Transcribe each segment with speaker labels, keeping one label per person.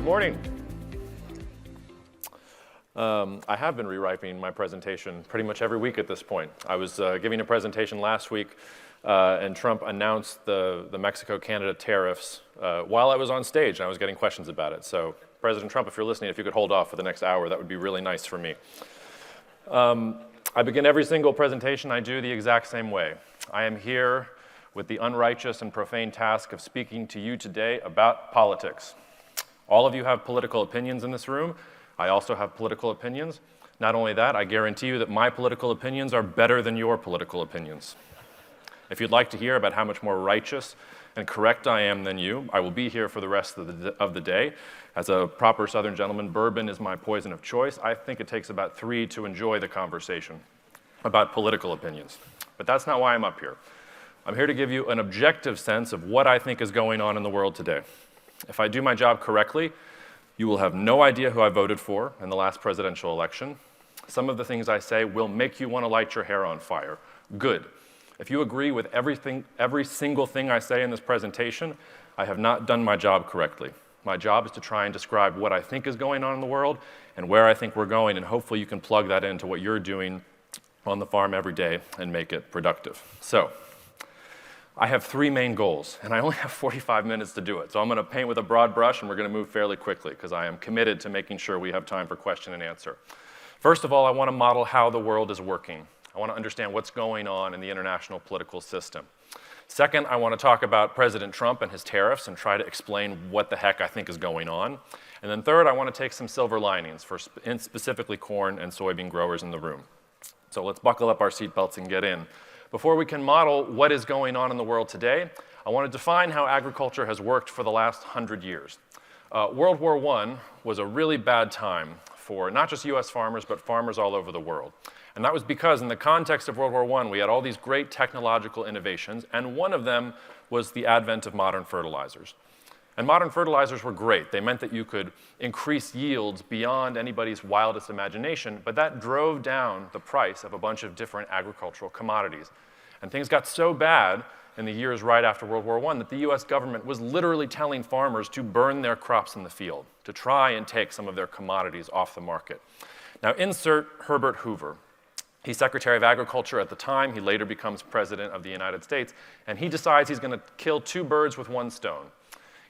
Speaker 1: morning. I have been rewriting my presentation pretty much every week at this point. I was giving a presentation last week, and Trump announced the Mexico-Canada tariffs while I was on stage, and I was getting questions about it. So, President Trump, if you're listening, if you could hold off for the next hour, that would be really nice for me. I begin every single presentation I do the exact same way. I am here with the unrighteous and profane task of speaking to you today about politics. All of you have political opinions in this room. I also have political opinions. Not only that, I guarantee you that my political opinions are better than your political opinions. If you'd like to hear about how much more righteous and correct I am than you, I will be here for the rest of the day. As a proper Southern gentleman, bourbon is my poison of choice. I think it takes about 3 to enjoy the conversation about political opinions. But that's not why I'm up here. I'm here to give you an objective sense of what I think is going on in the world today. If I do my job correctly, you will have no idea who I voted for in the last presidential election. Some of the things I say will make you want to light your hair on fire. Good. If you agree with every single thing I say in this presentation, I have not done my job correctly. My job is to try and describe what I think is going on in the world and where I think we're going, and hopefully you can plug that into what you're doing on the farm every day and make it productive. So, I have 3 main goals, and I only have 45 minutes to do it. So I'm going to paint with a broad brush, and we're going to move fairly quickly, because I am committed to making sure we have time for question and answer. First of all, I want to model how the world is working. I want to understand what's going on in the international political system. Second, I want to talk about President Trump and his tariffs and try to explain what the heck I think is going on. And then third, I want to take some silver linings for specifically corn and soybean growers in the room. So let's buckle up our seatbelts and get in. Before we can model what is going on in the world today, I want to define how agriculture has worked for the last 100 years. World War I was a really bad time for not just US farmers, but farmers all over the world. And that was because in the context of World War I, we had all these great technological innovations, and one of them was the advent of modern fertilizers. And modern fertilizers were great. They meant that you could increase yields beyond anybody's wildest imagination, but that drove down the price of a bunch of different agricultural commodities. And things got so bad in the years right after World War I that the US government was literally telling farmers to burn their crops in the field, to try and take some of their commodities off the market. Now insert Herbert Hoover. He's Secretary of Agriculture at the time. He later becomes President of the United States, and he decides he's going to kill 2 birds with 1 stone.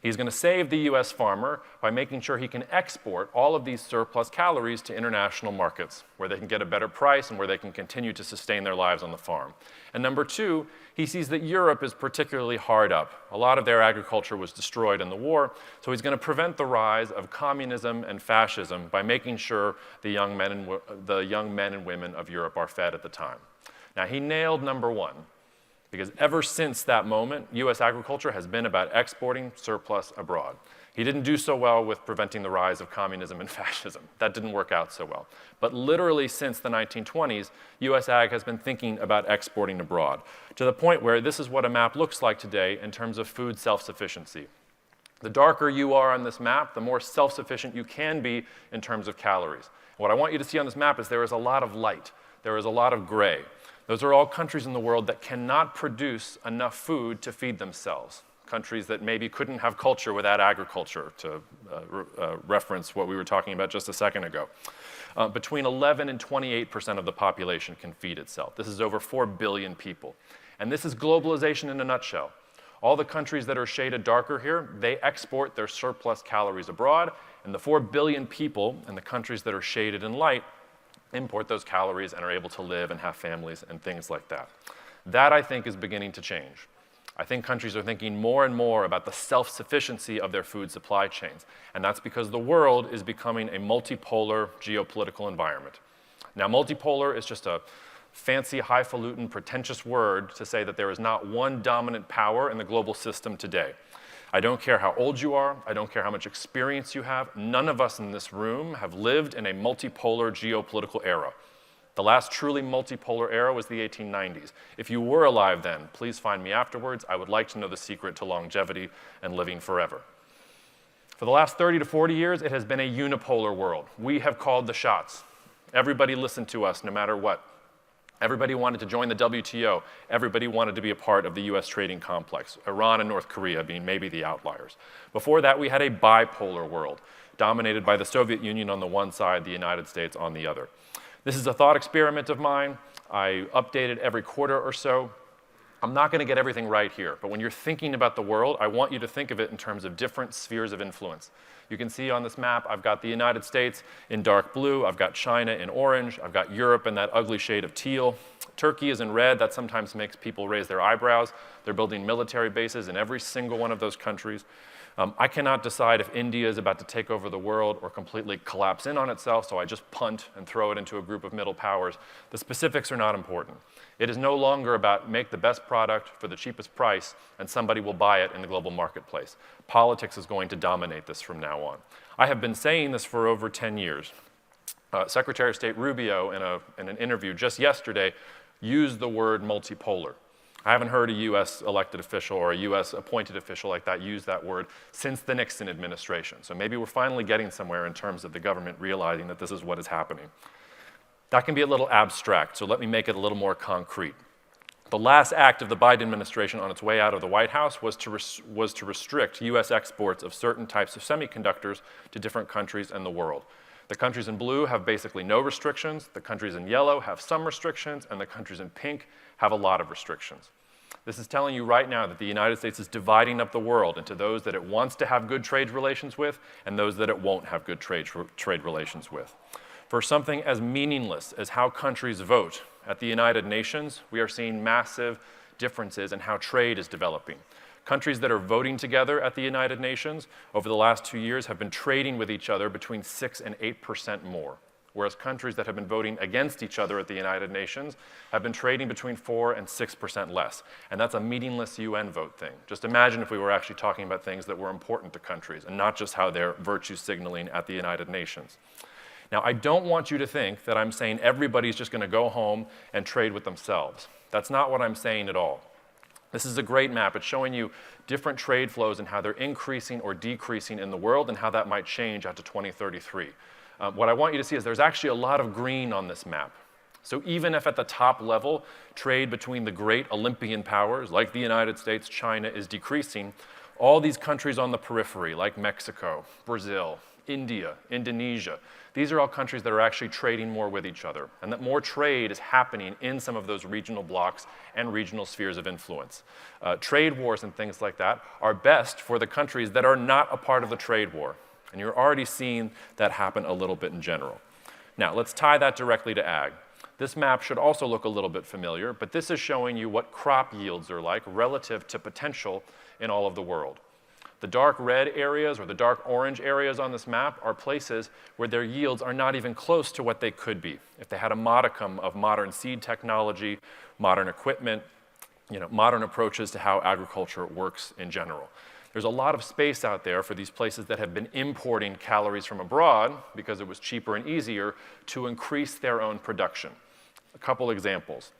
Speaker 1: He's going to save the US farmer by making sure he can export all of these surplus calories to international markets where they can get a better price and where they can continue to sustain their lives on the farm. And number 2, he sees that Europe is particularly hard up. A lot of their agriculture was destroyed in the war, so he's going to prevent the rise of communism and fascism by making sure the young men and women of Europe are fed at the time. Now, he nailed number 1. Because ever since that moment, US agriculture has been about exporting surplus abroad. He didn't do so well with preventing the rise of communism and fascism. That didn't work out so well. But literally since the 1920s, US ag has been thinking about exporting abroad, to the point where this is what a map looks like today in terms of food self-sufficiency. The darker you are on this map, the more self-sufficient you can be in terms of calories. What I want you to see on this map is there is a lot of light. There is a lot of gray. Those are all countries in the world that cannot produce enough food to feed themselves. Countries that maybe couldn't have culture without agriculture, to reference what we were talking about just a second ago. Between 11 and 28% of the population can feed itself. This is over 4 billion people. And this is globalization in a nutshell. All the countries that are shaded darker here, they export their surplus calories abroad, and the 4 billion people in the countries that are shaded in light import those calories and are able to live and have families and things like that. That, I think, is beginning to change. I think countries are thinking more and more about the self-sufficiency of their food supply chains, and that's because the world is becoming a multipolar geopolitical environment. Now, multipolar is just a fancy, highfalutin, pretentious word to say that there is not one dominant power in the global system today. I don't care how old you are. I don't care how much experience you have. None of us in this room have lived in a multipolar geopolitical era. The last truly multipolar era was the 1890s. If you were alive then, please find me afterwards. I would like to know the secret to longevity and living forever. For the last 30 to 40 years, it has been a unipolar world. We have called the shots. Everybody listened to us no matter what. Everybody wanted to join the WTO. Everybody wanted to be a part of the US trading complex, Iran and North Korea being maybe the outliers. Before that, we had a bipolar world. dominated by the Soviet Union on the one side, the United States on the other. This is a thought experiment of mine. I update it every quarter or so. I'm not going to get everything right here, but when you're thinking about the world, I want you to think of it in terms of different spheres of influence. You can see on this map, I've got the United States in dark blue, I've got China in orange, I've got Europe in that ugly shade of teal. Turkey is in red. That sometimes makes people raise their eyebrows. They're building military bases in every single one of those countries. I cannot decide if India is about to take over the world or completely collapse in on itself, so I just punt and throw it into a group of middle powers. The specifics are not important. It is no longer about make the best product for the cheapest price and somebody will buy it in the global marketplace. Politics is going to dominate this from now on. I have been saying this for over 10 years. Secretary of State Rubio, in an interview just yesterday, used the word multipolar. I haven't heard a US elected official or a US appointed official like that use that word since the Nixon administration. So maybe we're finally getting somewhere in terms of the government realizing that this is what is happening. That can be a little abstract, so let me make it a little more concrete. The last act of the Biden administration on its way out of the White House was to restrict US exports of certain types of semiconductors to different countries in the world. The countries in blue have basically no restrictions, the countries in yellow have some restrictions, and the countries in pink have a lot of restrictions. This is telling you right now that the United States is dividing up the world into those that it wants to have good trade relations with and those that it won't have good trade relations with. For something as meaningless as how countries vote at the United Nations, we are seeing massive differences in how trade is developing. Countries that are voting together at the United Nations over the last 2 years have been trading with each other between 6 and 8% more, whereas countries that have been voting against each other at the United Nations have been trading between 4 and 6% less. And that's a meaningless UN vote thing. Just imagine if we were actually talking about things that were important to countries and not just how they're virtue signaling at the United Nations. Now, I don't want you to think that I'm saying everybody's just going to go home and trade with themselves. That's not what I'm saying at all. This is a great map. It's showing you different trade flows and how they're increasing or decreasing in the world and how that might change out to 2033. What I want you to see is there's actually a lot of green on this map. So even if at the top level, trade between the great Olympian powers, like the United States, China, is decreasing, all these countries on the periphery, like Mexico, Brazil, India, Indonesia, these are all countries that are actually trading more with each other, and that more trade is happening in some of those regional blocks and regional spheres of influence. Trade wars and things like that are best for the countries that are not a part of the trade war, and you're already seeing that happen a little bit in general. Now, let's tie that directly to ag. This map should also look a little bit familiar, but this is showing you what crop yields are like relative to potential in all of the world. The dark red areas or the dark orange areas on this map are places where their yields are not even close to what they could be if they had a modicum of modern seed technology, modern equipment, modern approaches to how agriculture works in general. There's a lot of space out there for these places that have been importing calories from abroad because it was cheaper and easier to increase their own production. A couple examples.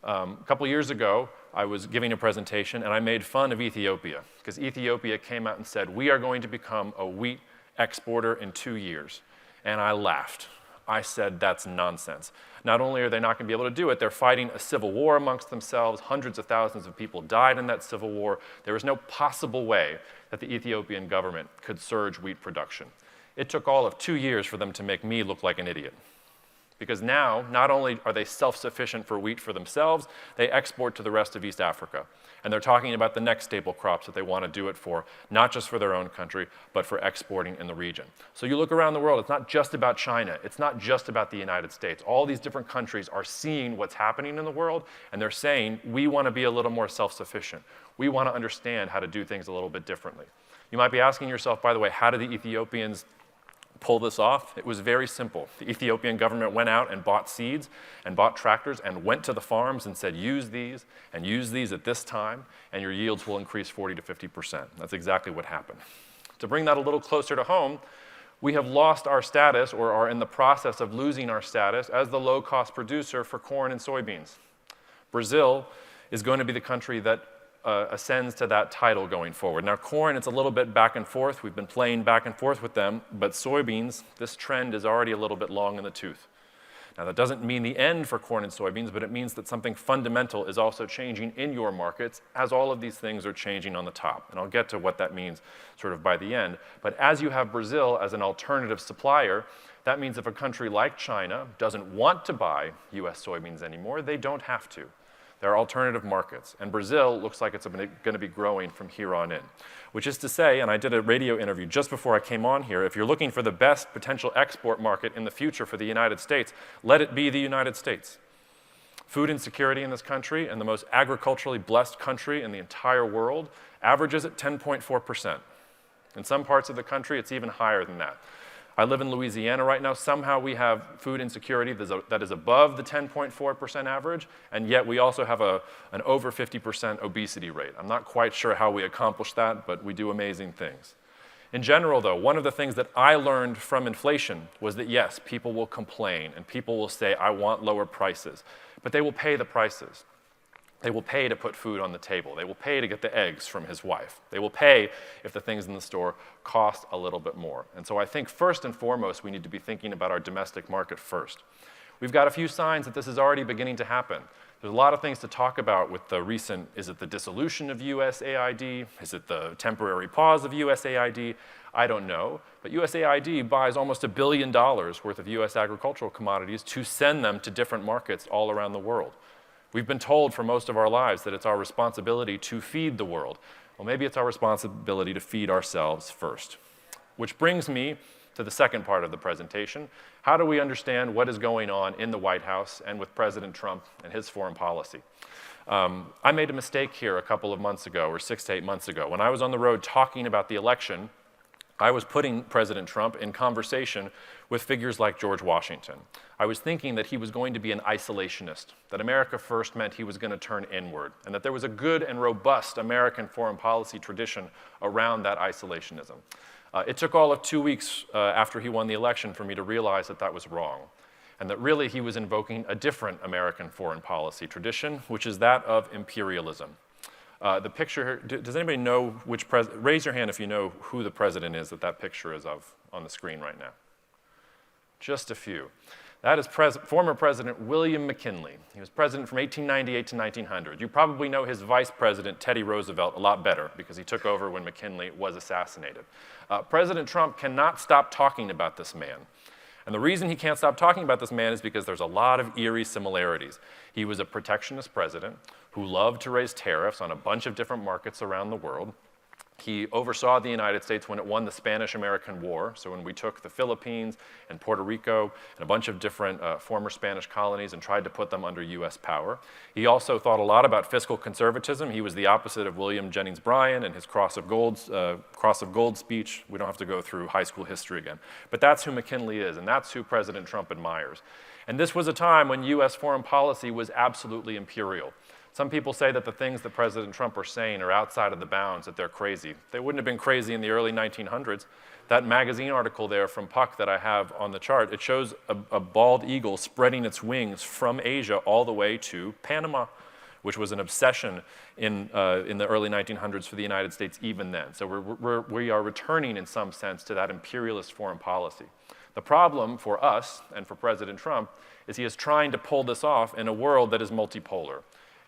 Speaker 1: A couple years ago, I was giving a presentation and I made fun of Ethiopia because Ethiopia came out and said, we are going to become a wheat exporter in 2 years. And I laughed. I said, that's nonsense. Not only are they not going to be able to do it, they're fighting a civil war amongst themselves. Hundreds of thousands of people died in that civil war. There was no possible way that the Ethiopian government could surge wheat production. It took all of 2 years for them to make me look like an idiot. Because now, not only are they self-sufficient for wheat for themselves, they export to the rest of East Africa. And they're talking about the next staple crops that they want to do it for, not just for their own country, but for exporting in the region. So you look around the world, it's not just about China, it's not just about the United States. All these different countries are seeing what's happening in the world, and they're saying, we want to be a little more self-sufficient. We want to understand how to do things a little bit differently. You might be asking yourself, by the way, how do the Ethiopians pull this off? It was very simple. The Ethiopian government went out and bought seeds and bought tractors and went to the farms and said, use these and use these at this time, and your yields will increase 40 to 50%. That's exactly what happened. To bring that a little closer to home, we have lost our status or are in the process of losing our status as the low-cost producer for corn and soybeans. Brazil is going to be the country that ascends to that title going forward. Now, corn, it's a little bit back and forth. We've been playing back and forth with them, but soybeans, this trend is already a little bit long in the tooth. Now, that doesn't mean the end for corn and soybeans, but it means that something fundamental is also changing in your markets as all of these things are changing on the top. And I'll get to what that means sort of by the end. But as you have Brazil as an alternative supplier, that means if a country like China doesn't want to buy US soybeans anymore, they don't have to. There are alternative markets, and Brazil looks like it's going to be growing from here on in. Which is to say, and I did a radio interview just before I came on here, if you're looking for the best potential export market in the future for the United States, let it be the United States. Food insecurity in this country, and the most agriculturally blessed country in the entire world, averages at 10.4%. In some parts of the country, it's even higher than that. I live in Louisiana right now. Somehow we have food insecurity that is above the 10.4% average, and yet we also have an over 50% obesity rate. I'm not quite sure how we accomplish that, but we do amazing things. In general, though, one of the things that I learned from inflation was that, yes, people will complain, and people will say, I want lower prices, but they will pay the prices. They will pay to put food on the table. They will pay to get the eggs from his wife. They will pay if the things in the store cost a little bit more. And so I think first and foremost, we need to be thinking about our domestic market first. We've got a few signs that this is already beginning to happen. There's a lot of things to talk about with the recent, is it the dissolution of USAID? Is it the temporary pause of USAID? I don't know. But USAID buys almost $1 billion worth of US agricultural commodities to send them to different markets all around the world. We've been told for most of our lives that it's our responsibility to feed the world. Well, maybe it's our responsibility to feed ourselves first. Which brings me to the second part of the presentation. How do we understand what is going on in the White House and with President Trump and his foreign policy? I made a mistake here a couple of months ago, or 6 to 8 months ago. When I was on the road talking about the election, I was putting President Trump in conversation with figures like George Washington. I was thinking that he was going to be an isolationist, that America first meant he was going to turn inward, and that there was a good and robust American foreign policy tradition around that isolationism. It took all of 2 weeks after he won the election for me to realize that that was wrong, and that really he was invoking a different American foreign policy tradition, which is that of imperialism. The picture here, does anybody know which president? Raise your hand if you know who the president is that picture is of on the screen right now. Just a few. That is former President William McKinley. He was president from 1898 to 1900. You probably know his vice president, Teddy Roosevelt, a lot better because he took over when McKinley was assassinated. President Trump cannot stop talking about this man. And the reason he can't stop talking about this man is because there's a lot of eerie similarities. He was a protectionist president who loved to raise tariffs on a bunch of different markets around the world. He oversaw the United States when it won the Spanish-American War, so when we took the Philippines and Puerto Rico and a bunch of different former Spanish colonies and tried to put them under US power. He also thought a lot about fiscal conservatism. He was the opposite of William Jennings Bryan and his Cross of Gold speech. We don't have to go through high school history again. But that's who McKinley is, and that's who President Trump admires. And this was a time when US foreign policy was absolutely imperial. Some people say that the things that President Trump are saying are outside of the bounds, that they're crazy. They wouldn't have been crazy in the early 1900s. That magazine article there from Puck that I have on the chart, it shows a bald eagle spreading its wings from Asia all the way to Panama, which was an obsession in the early 1900s for the United States even then. So we are returning in some sense to that imperialist foreign policy. The problem for us and for President Trump is he is trying to pull this off in a world that is multipolar.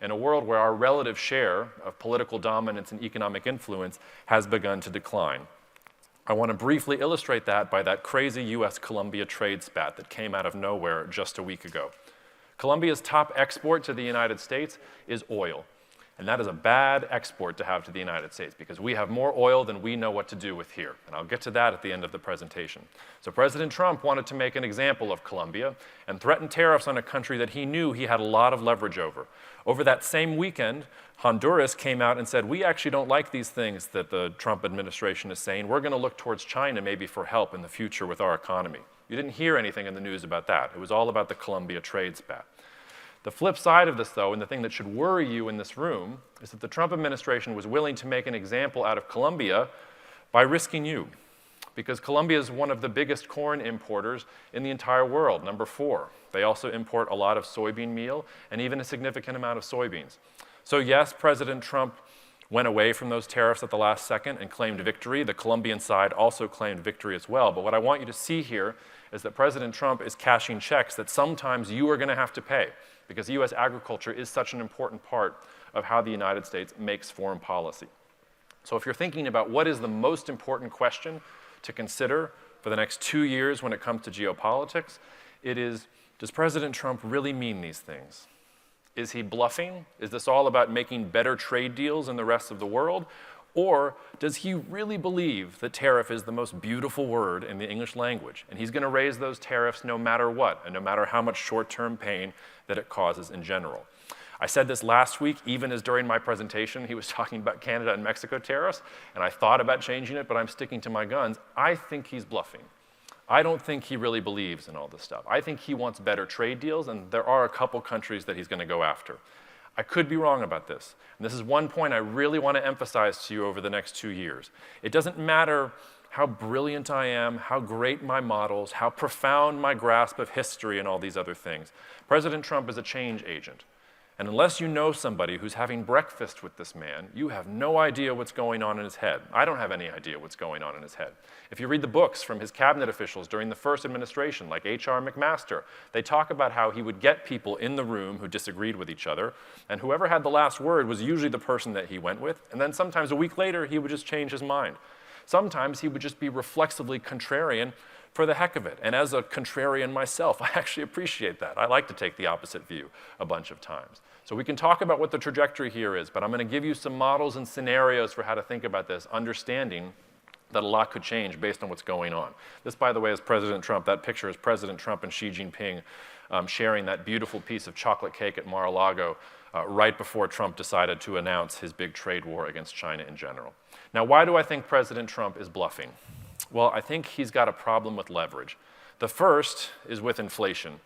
Speaker 1: In a world where our relative share of political dominance and economic influence has begun to decline. I want to briefly illustrate that by that crazy US-Colombia trade spat that came out of nowhere just a week ago. Colombia's top export to the United States is oil. And that is a bad export to have to the United States because we have more oil than we know what to do with here. And I'll get to that at the end of the presentation. So President Trump wanted to make an example of Colombia and threaten tariffs on a country that he knew he had a lot of leverage over. Over that same weekend, Honduras came out and said, we actually don't like these things that the Trump administration is saying. We're going to look towards China maybe for help in the future with our economy. You didn't hear anything in the news about that. It was all about the Colombia trade spat. The flip side of this, though, and the thing that should worry you in this room, is that the Trump administration was willing to make an example out of Colombia by risking you. Because Colombia is one of the biggest corn importers in the entire world, number 4. They also import a lot of soybean meal and even a significant amount of soybeans. So yes, President Trump went away from those tariffs at the last second and claimed victory. The Colombian side also claimed victory as well. But what I want you to see here is that President Trump is cashing checks that sometimes you are going to have to pay, because U.S. agriculture is such an important part of how the United States makes foreign policy. So if you're thinking about what is the most important question to consider for the next 2 years when it comes to geopolitics, it is, does President Trump really mean these things? Is he bluffing? Is this all about making better trade deals in the rest of the world? Or does he really believe that tariff is the most beautiful word in the English language, and he's going to raise those tariffs no matter what, and no matter how much short-term pain that it causes in general? I said this last week, even as during my presentation he was talking about Canada and Mexico tariffs, and I thought about changing it, but I'm sticking to my guns. I think he's bluffing. I don't think he really believes in all this stuff. I think he wants better trade deals, and there are a couple countries that he's going to go after. I could be wrong about this. And this is one point I really want to emphasize to you over the next 2 years. It doesn't matter how brilliant I am, how great my models, how profound my grasp of history and all these other things. President Trump is a change agent. And unless you know somebody who's having breakfast with this man, you have no idea what's going on in his head. I don't have any idea what's going on in his head. If you read the books from his cabinet officials during the first administration, like H.R. McMaster, they talk about how he would get people in the room who disagreed with each other, and whoever had the last word was usually the person that he went with, and then sometimes a week later he would just change his mind. Sometimes he would just be reflexively contrarian for the heck of it. And as a contrarian myself, I actually appreciate that. I like to take the opposite view a bunch of times. So we can talk about what the trajectory here is, but I'm going to give you some models and scenarios for how to think about this, understanding that a lot could change based on what's going on. This, by the way, is President Trump. That picture is President Trump and Xi Jinping sharing that beautiful piece of chocolate cake at Mar-a-Lago right before Trump decided to announce his big trade war against China in general. Now, why do I think President Trump is bluffing? Well, I think he's got a problem with leverage. The first is with inflation.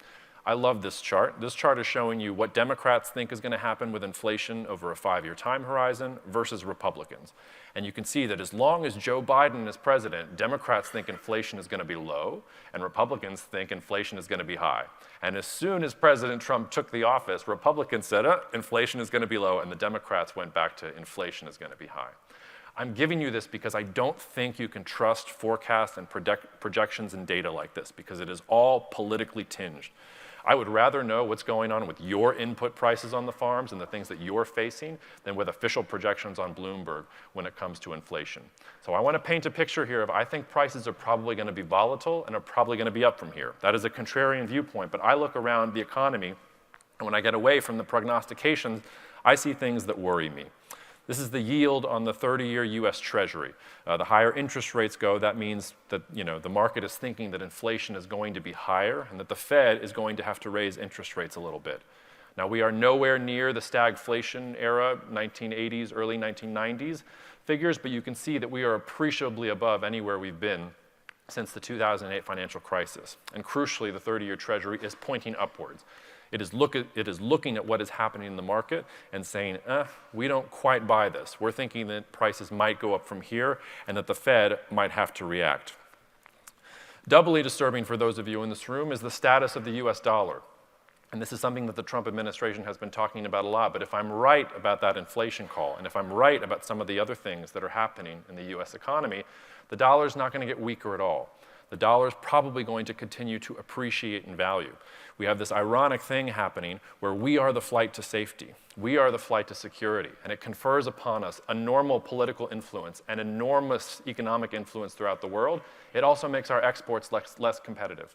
Speaker 1: I love this chart. This chart is showing you what Democrats think is going to happen with inflation over a 5-year time horizon versus Republicans. And you can see that as long as Joe Biden is president, Democrats think inflation is going to be low, and Republicans think inflation is going to be high. And as soon as President Trump took the office, Republicans said, inflation is going to be low, and the Democrats went back to inflation is going to be high. I'm giving you this because I don't think you can trust forecasts and projections and data like this, because it is all politically tinged. I would rather know what's going on with your input prices on the farms and the things that you're facing than with official projections on Bloomberg when it comes to inflation. So I want to paint a picture here of I think prices are probably going to be volatile and are probably going to be up from here. That is a contrarian viewpoint, but I look around the economy, and when I get away from the prognostications, I see things that worry me. This is the yield on the 30-year U.S. Treasury. The higher interest rates go, that means that the market is thinking that inflation is going to be higher and that the Fed is going to have to raise interest rates a little bit. Now, we are nowhere near the stagflation era, 1980s, early 1990s figures, but you can see that we are appreciably above anywhere we've been since the 2008 financial crisis. And crucially, the 30-year Treasury is pointing upwards. It is looking at what is happening in the market and saying, we don't quite buy this. We're thinking that prices might go up from here and that the Fed might have to react. Doubly disturbing for those of you in this room is the status of the US dollar. And this is something that the Trump administration has been talking about a lot. But if I'm right about that inflation call, and if I'm right about some of the other things that are happening in the US economy, the dollar's not going to get weaker at all. The dollar is probably going to continue to appreciate in value. We have this ironic thing happening where we are the flight to safety. We are the flight to security. And it confers upon us a normal political influence and enormous economic influence throughout the world. It also makes our exports less competitive.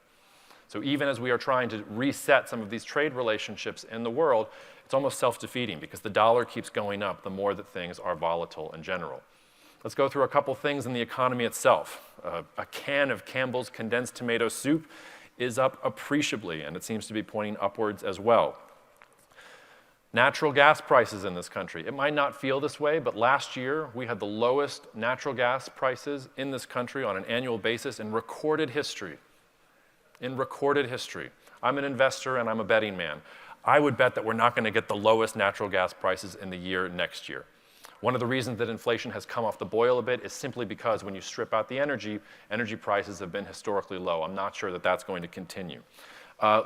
Speaker 1: So even as we are trying to reset some of these trade relationships in the world, it's almost self-defeating because the dollar keeps going up the more that things are volatile in general. Let's go through a couple things in the economy itself. A can of Campbell's condensed tomato soup is up appreciably, and it seems to be pointing upwards as well. Natural gas prices in this country. It might not feel this way, but last year we had the lowest natural gas prices in this country on an annual basis in recorded history. In recorded history. I'm an investor and I'm a betting man. I would bet that we're not going to get the lowest natural gas prices in the year next year. One of the reasons that inflation has come off the boil a bit is simply because when you strip out the energy prices have been historically low. I'm not sure that that's going to continue.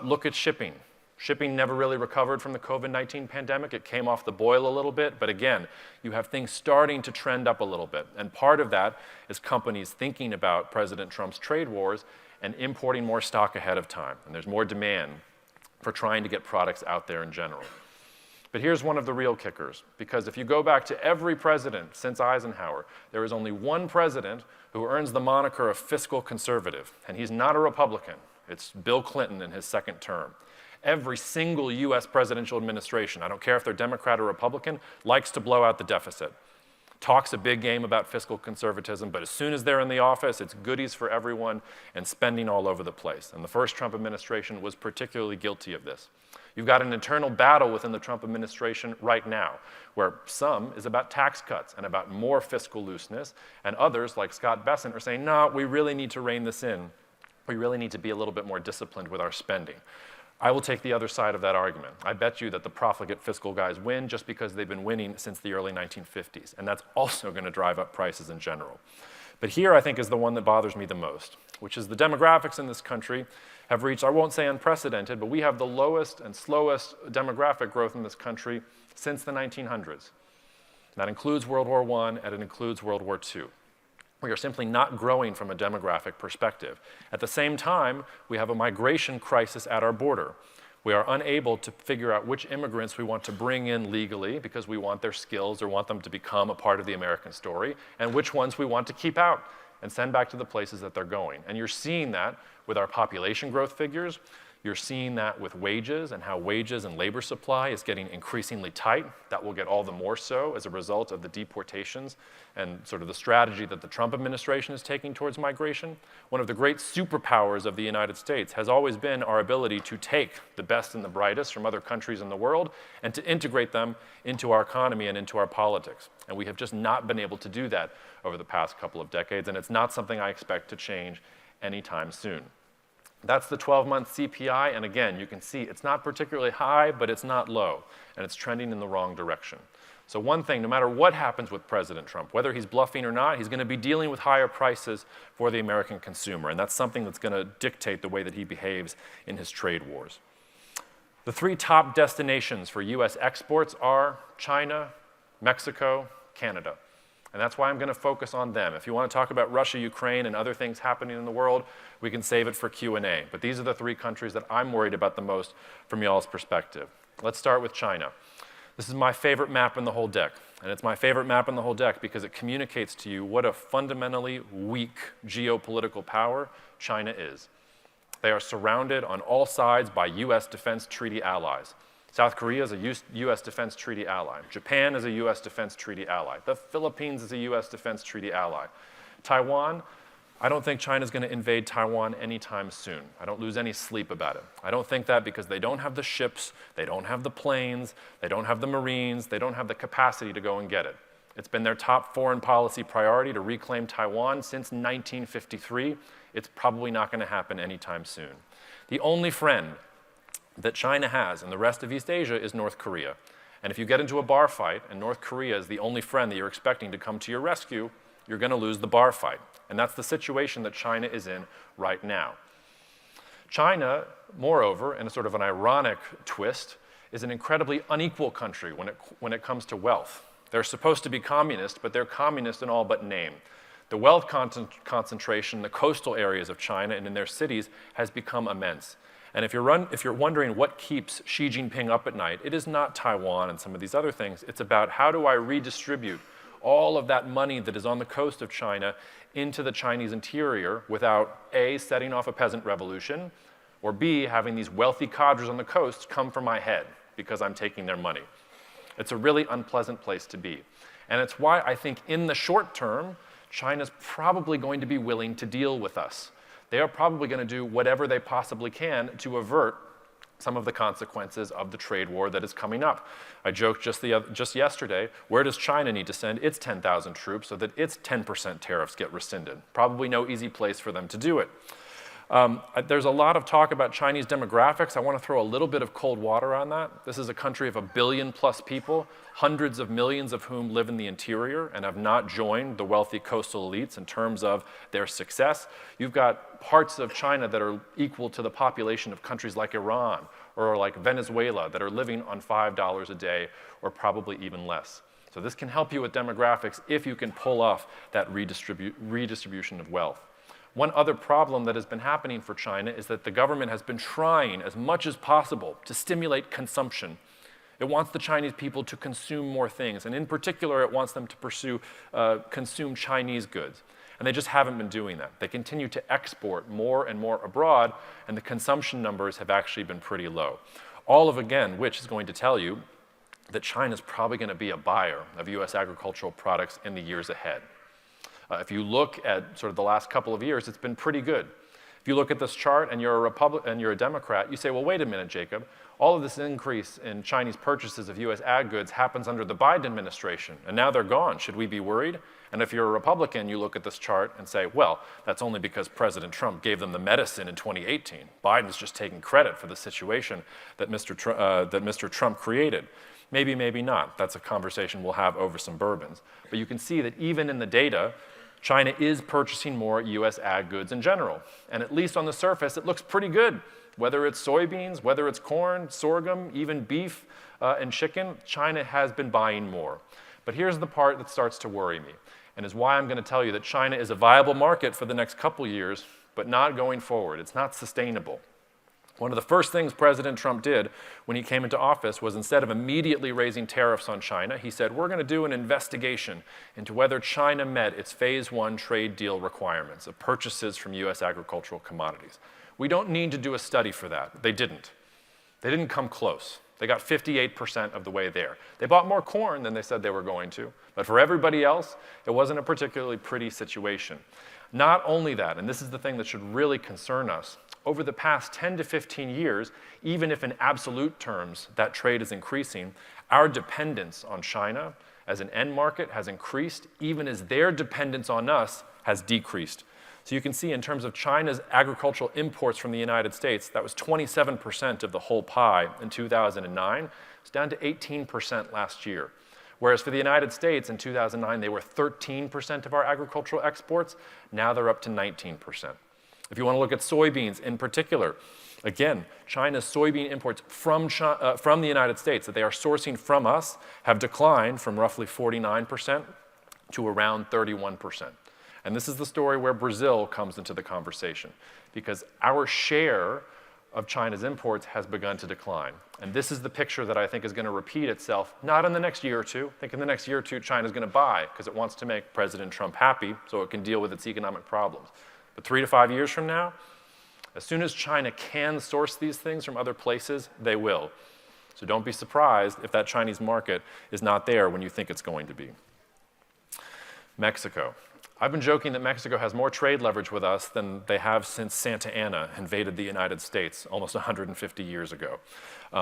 Speaker 1: Look at shipping. Shipping never really recovered from the COVID-19 pandemic. It came off the boil a little bit, but again, you have things starting to trend up a little bit. And part of that is companies thinking about President Trump's trade wars and importing more stock ahead of time. And there's more demand for trying to get products out there in general. But here's one of the real kickers, because if you go back to every president since Eisenhower, there is only one president who earns the moniker of fiscal conservative, and he's not a Republican. It's Bill Clinton in his second term. Every single US presidential administration, I don't care if they're Democrat or Republican, likes to blow out the deficit. Talks a big game about fiscal conservatism, but as soon as they're in the office, it's goodies for everyone and spending all over the place. And the first Trump administration was particularly guilty of this. You've got an internal battle within the Trump administration right now, where some is about tax cuts and about more fiscal looseness, and others, like Scott Bessent, are saying, no, we really need to rein this in. We really need to be a little bit more disciplined with our spending. I will take the other side of that argument. I bet you that the profligate fiscal guys win just because they've been winning since the early 1950s, and that's also going to drive up prices in general. But here, I think, is the one that bothers me the most, which is the demographics in this country have reached, I won't say unprecedented, but we have the lowest and slowest demographic growth in this country since the 1900s. That includes World War I, and it includes World War II. We are simply not growing from a demographic perspective. At the same time, we have a migration crisis at our border. We are unable to figure out which immigrants we want to bring in legally because we want their skills or want them to become a part of the American story, and which ones we want to keep out and send back to the places that they're going. And you're seeing that with our population growth figures. You're seeing that with wages and how wages and labor supply is getting increasingly tight. That will get all the more so as a result of the deportations and sort of the strategy that the Trump administration is taking towards migration. One of the great superpowers of the United States has always been our ability to take the best and the brightest from other countries in the world and to integrate them into our economy and into our politics. And we have just not been able to do that over the past couple of decades, and it's not something I expect to change anytime soon. That's the 12-month CPI, and again, you can see it's not particularly high, but it's not low, and it's trending in the wrong direction. So one thing, no matter what happens with President Trump, whether he's bluffing or not, he's going to be dealing with higher prices for the American consumer, and that's something that's going to dictate the way that he behaves in his trade wars. The three top destinations for US exports are China, Mexico, Canada. And that's why I'm going to focus on them. If you want to talk about Russia, Ukraine, and other things happening in the world, we can save it for Q&A. But these are the three countries that I'm worried about the most from y'all's perspective. Let's start with China. This is my favorite map in the whole deck. And it's my favorite map in the whole deck because it communicates to you what a fundamentally weak geopolitical power China is. They are surrounded on all sides by US defense treaty allies. South Korea is a US defense treaty ally. Japan is a US defense treaty ally. The Philippines is a US defense treaty ally. Taiwan, I don't think China's going to invade Taiwan anytime soon. I don't lose any sleep about it. I don't think that because they don't have the ships, they don't have the planes, they don't have the Marines, they don't have the capacity to go and get it. It's been their top foreign policy priority to reclaim Taiwan since 1953. It's probably not going to happen anytime soon. The only friend that China has in the rest of East Asia is North Korea. And if you get into a bar fight and North Korea is the only friend that you're expecting to come to your rescue, you're going to lose the bar fight. And that's the situation that China is in right now. China, moreover, in a sort of an ironic twist, is an incredibly unequal country when it comes to wealth. They're supposed to be communist, but they're communist in all but name. The wealth concentration in the coastal areas of China and in their cities has become immense. And if you're wondering what keeps Xi Jinping up at night, it is not Taiwan and some of these other things. It's about how do I redistribute all of that money that is on the coast of China into the Chinese interior without A, setting off a peasant revolution, or B, having these wealthy cadres on the coast come for my head because I'm taking their money. It's a really unpleasant place to be. And it's why I think in the short term, China's probably going to be willing to deal with us. They are probably going to do whatever they possibly can to avert some of the consequences of the trade war that is coming up. I joked just yesterday, where does China need to send its 10,000 troops so that its 10% tariffs get rescinded? Probably no easy place for them to do it. There's a lot of talk about Chinese demographics. I want to throw a little bit of cold water on that. This is a country of 1 billion plus people, hundreds of millions of whom live in the interior and have not joined the wealthy coastal elites in terms of their success. You've got parts of China that are equal to the population of countries like Iran or like Venezuela that are living on $5 a day or probably even less. So this can help you with demographics if you can pull off that redistribution of wealth. One other problem that has been happening for China is that the government has been trying as much as possible to stimulate consumption. It wants the Chinese people to consume more things, and in particular, it wants them to consume Chinese goods. And they just haven't been doing that. They continue to export more and more abroad, and the consumption numbers have actually been pretty low. All of, again, which is going to tell you that China's probably going to be a buyer of US agricultural products in the years ahead. If you look at sort of the last couple of years, it's been pretty good. If you look at this chart and you're a Democrat, you say, well, wait a minute, Jacob. All of this increase in Chinese purchases of US ag goods happens under the Biden administration, and now they're gone. Should we be worried? And if you're a Republican, you look at this chart and say, well, that's only because President Trump gave them the medicine in 2018. Biden's just taking credit for the situation that Mr. Trump created. Maybe, maybe not. That's a conversation we'll have over some bourbons. But you can see that even in the data, China is purchasing more US ag goods in general. And at least on the surface, it looks pretty good. Whether it's soybeans, whether it's corn, sorghum, even beef and chicken, China has been buying more. But here's the part that starts to worry me, and is why I'm going to tell you that China is a viable market for the next couple years, but not going forward. It's not sustainable. One of the first things President Trump did when he came into office was, instead of immediately raising tariffs on China, he said, we're going to do an investigation into whether China met its Phase 1 trade deal requirements of purchases from US agricultural commodities. We don't need to do a study for that. They didn't. They didn't come close. They got 58% of the way there. They bought more corn than they said they were going to, but for everybody else, it wasn't a particularly pretty situation. Not only that, and this is the thing that should really concern us, over the past 10 to 15 years, even if in absolute terms that trade is increasing, our dependence on China as an end market has increased, even as their dependence on us has decreased. So you can see in terms of China's agricultural imports from the United States, that was 27% of the whole pie in 2009. It's down to 18% last year. Whereas for the United States in 2009, they were 13% of our agricultural exports. Now they're up to 19%. If you want to look at soybeans in particular, again, China's soybean imports from the United States that they are sourcing from us have declined from roughly 49% to around 31%. And this is the story where Brazil comes into the conversation, because our share of China's imports has begun to decline. And this is the picture that I think is going to repeat itself, not in the next year or two. I think in the next year or two, China's going to buy because it wants to make President Trump happy so it can deal with its economic problems. But 3 to 5 years from now, as soon as China can source these things from other places, they will. So don't be surprised if that Chinese market is not there when you think it's going to be. Mexico. I've been joking that Mexico has more trade leverage with us than they have since Santa Anna invaded the United States almost 150 years ago.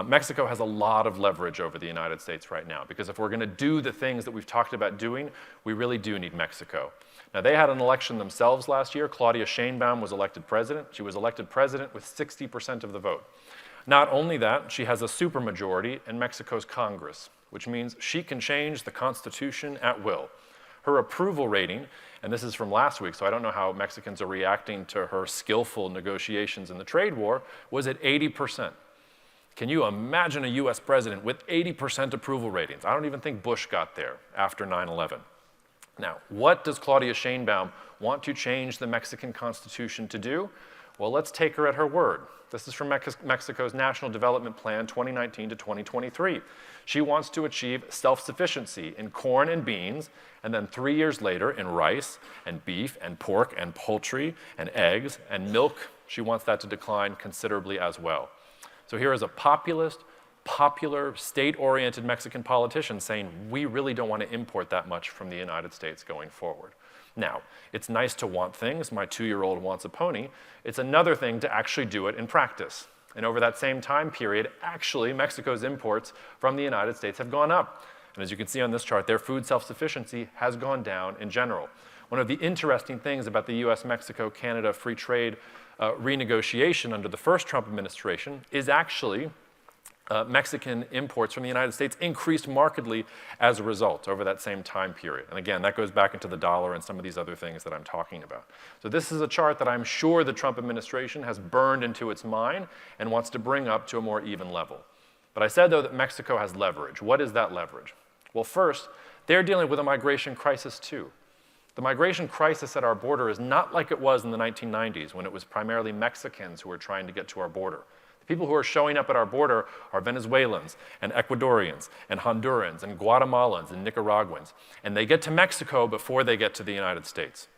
Speaker 1: Mexico has a lot of leverage over the United States right now, because if we're going to do the things that we've talked about doing, we really do need Mexico. Now, they had an election themselves last year. Claudia Sheinbaum was elected president. She was elected president with 60% of the vote. Not only that, she has a supermajority in Mexico's Congress, which means she can change the Constitution at will. Her approval rating, and this is from last week, so I don't know how Mexicans are reacting to her skillful negotiations in the trade war, was at 80%. Can you imagine a US president with 80% approval ratings? I don't even think Bush got there after 9/11. Now, what does Claudia Sheinbaum want to change the Mexican Constitution to do? Well, let's take her at her word. This is from Mexico's National Development Plan 2019 to 2023. She wants to achieve self-sufficiency in corn and beans, and then 3 years later in rice and beef and pork and poultry and eggs and milk. She wants that to decline considerably as well. So here is a populist, popular, state-oriented Mexican politician saying, we really don't want to import that much from the United States going forward. Now, it's nice to want things. My 2-year-old wants a pony. It's another thing to actually do it in practice. And over that same time period, actually, Mexico's imports from the United States have gone up. And as you can see on this chart, their food self-sufficiency has gone down in general. One of the interesting things about the US-Mexico-Canada free trade renegotiation under the first Trump administration is actually Mexican imports from the United States increased markedly as a result over that same time period. And again, that goes back into the dollar and some of these other things that I'm talking about. So this is a chart that I'm sure the Trump administration has burned into its mind and wants to bring up to a more even level. But I said, though, that Mexico has leverage. What is that leverage? Well, first, they're dealing with a migration crisis, too. The migration crisis at our border is not like it was in the 1990s when it was primarily Mexicans who were trying to get to our border. The people who are showing up at our border are Venezuelans and Ecuadorians and Hondurans and Guatemalans and Nicaraguans. And they get to Mexico before they get to the United States.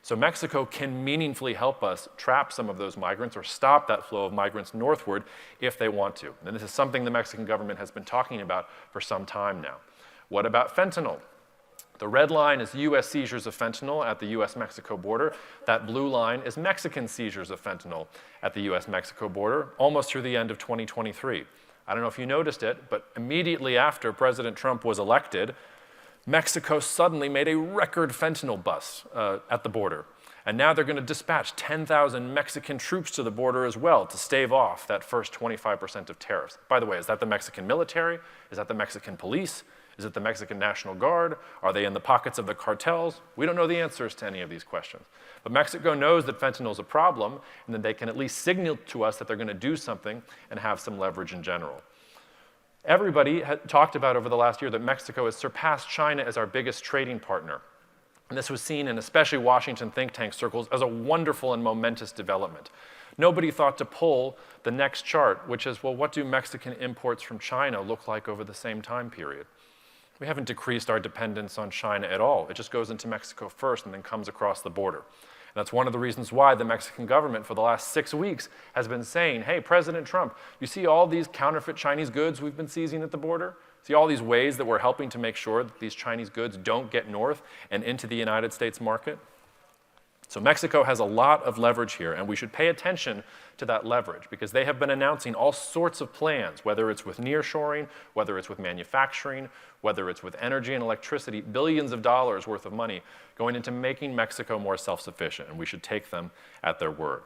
Speaker 1: So Mexico can meaningfully help us trap some of those migrants or stop that flow of migrants northward if they want to. And this is something the Mexican government has been talking about for some time now. What about fentanyl? The red line is U.S. seizures of fentanyl at the U.S.-Mexico border. That blue line is Mexican seizures of fentanyl at the U.S.-Mexico border, almost through the end of 2023. I don't know if you noticed it, but immediately after President Trump was elected, Mexico suddenly made a record fentanyl bust at the border. And now they're going to dispatch 10,000 Mexican troops to the border as well to stave off that first 25% of tariffs. By the way, is that the Mexican military? Is that the Mexican police? Is it the Mexican National Guard? Are they in the pockets of the cartels? We don't know the answers to any of these questions. But Mexico knows that fentanyl is a problem, and that they can at least signal to us that they're going to do something and have some leverage in general. Everybody had talked about over the last year that Mexico has surpassed China as our biggest trading partner. And this was seen in especially Washington think tank circles as a wonderful and momentous development. Nobody thought to pull the next chart, which is, well, what do Mexican imports from China look like over the same time period? We haven't decreased our dependence on China at all. It just goes into Mexico first and then comes across the border. And that's one of the reasons why the Mexican government for the last 6 weeks has been saying, hey, President Trump, you see all these counterfeit Chinese goods we've been seizing at the border? See all these ways that we're helping to make sure that these Chinese goods don't get north and into the United States market? So Mexico has a lot of leverage here, and we should pay attention to that leverage because they have been announcing all sorts of plans, whether it's with nearshoring, whether it's with manufacturing, whether it's with energy and electricity, billions of dollars worth of money going into making Mexico more self-sufficient, and we should take them at their word.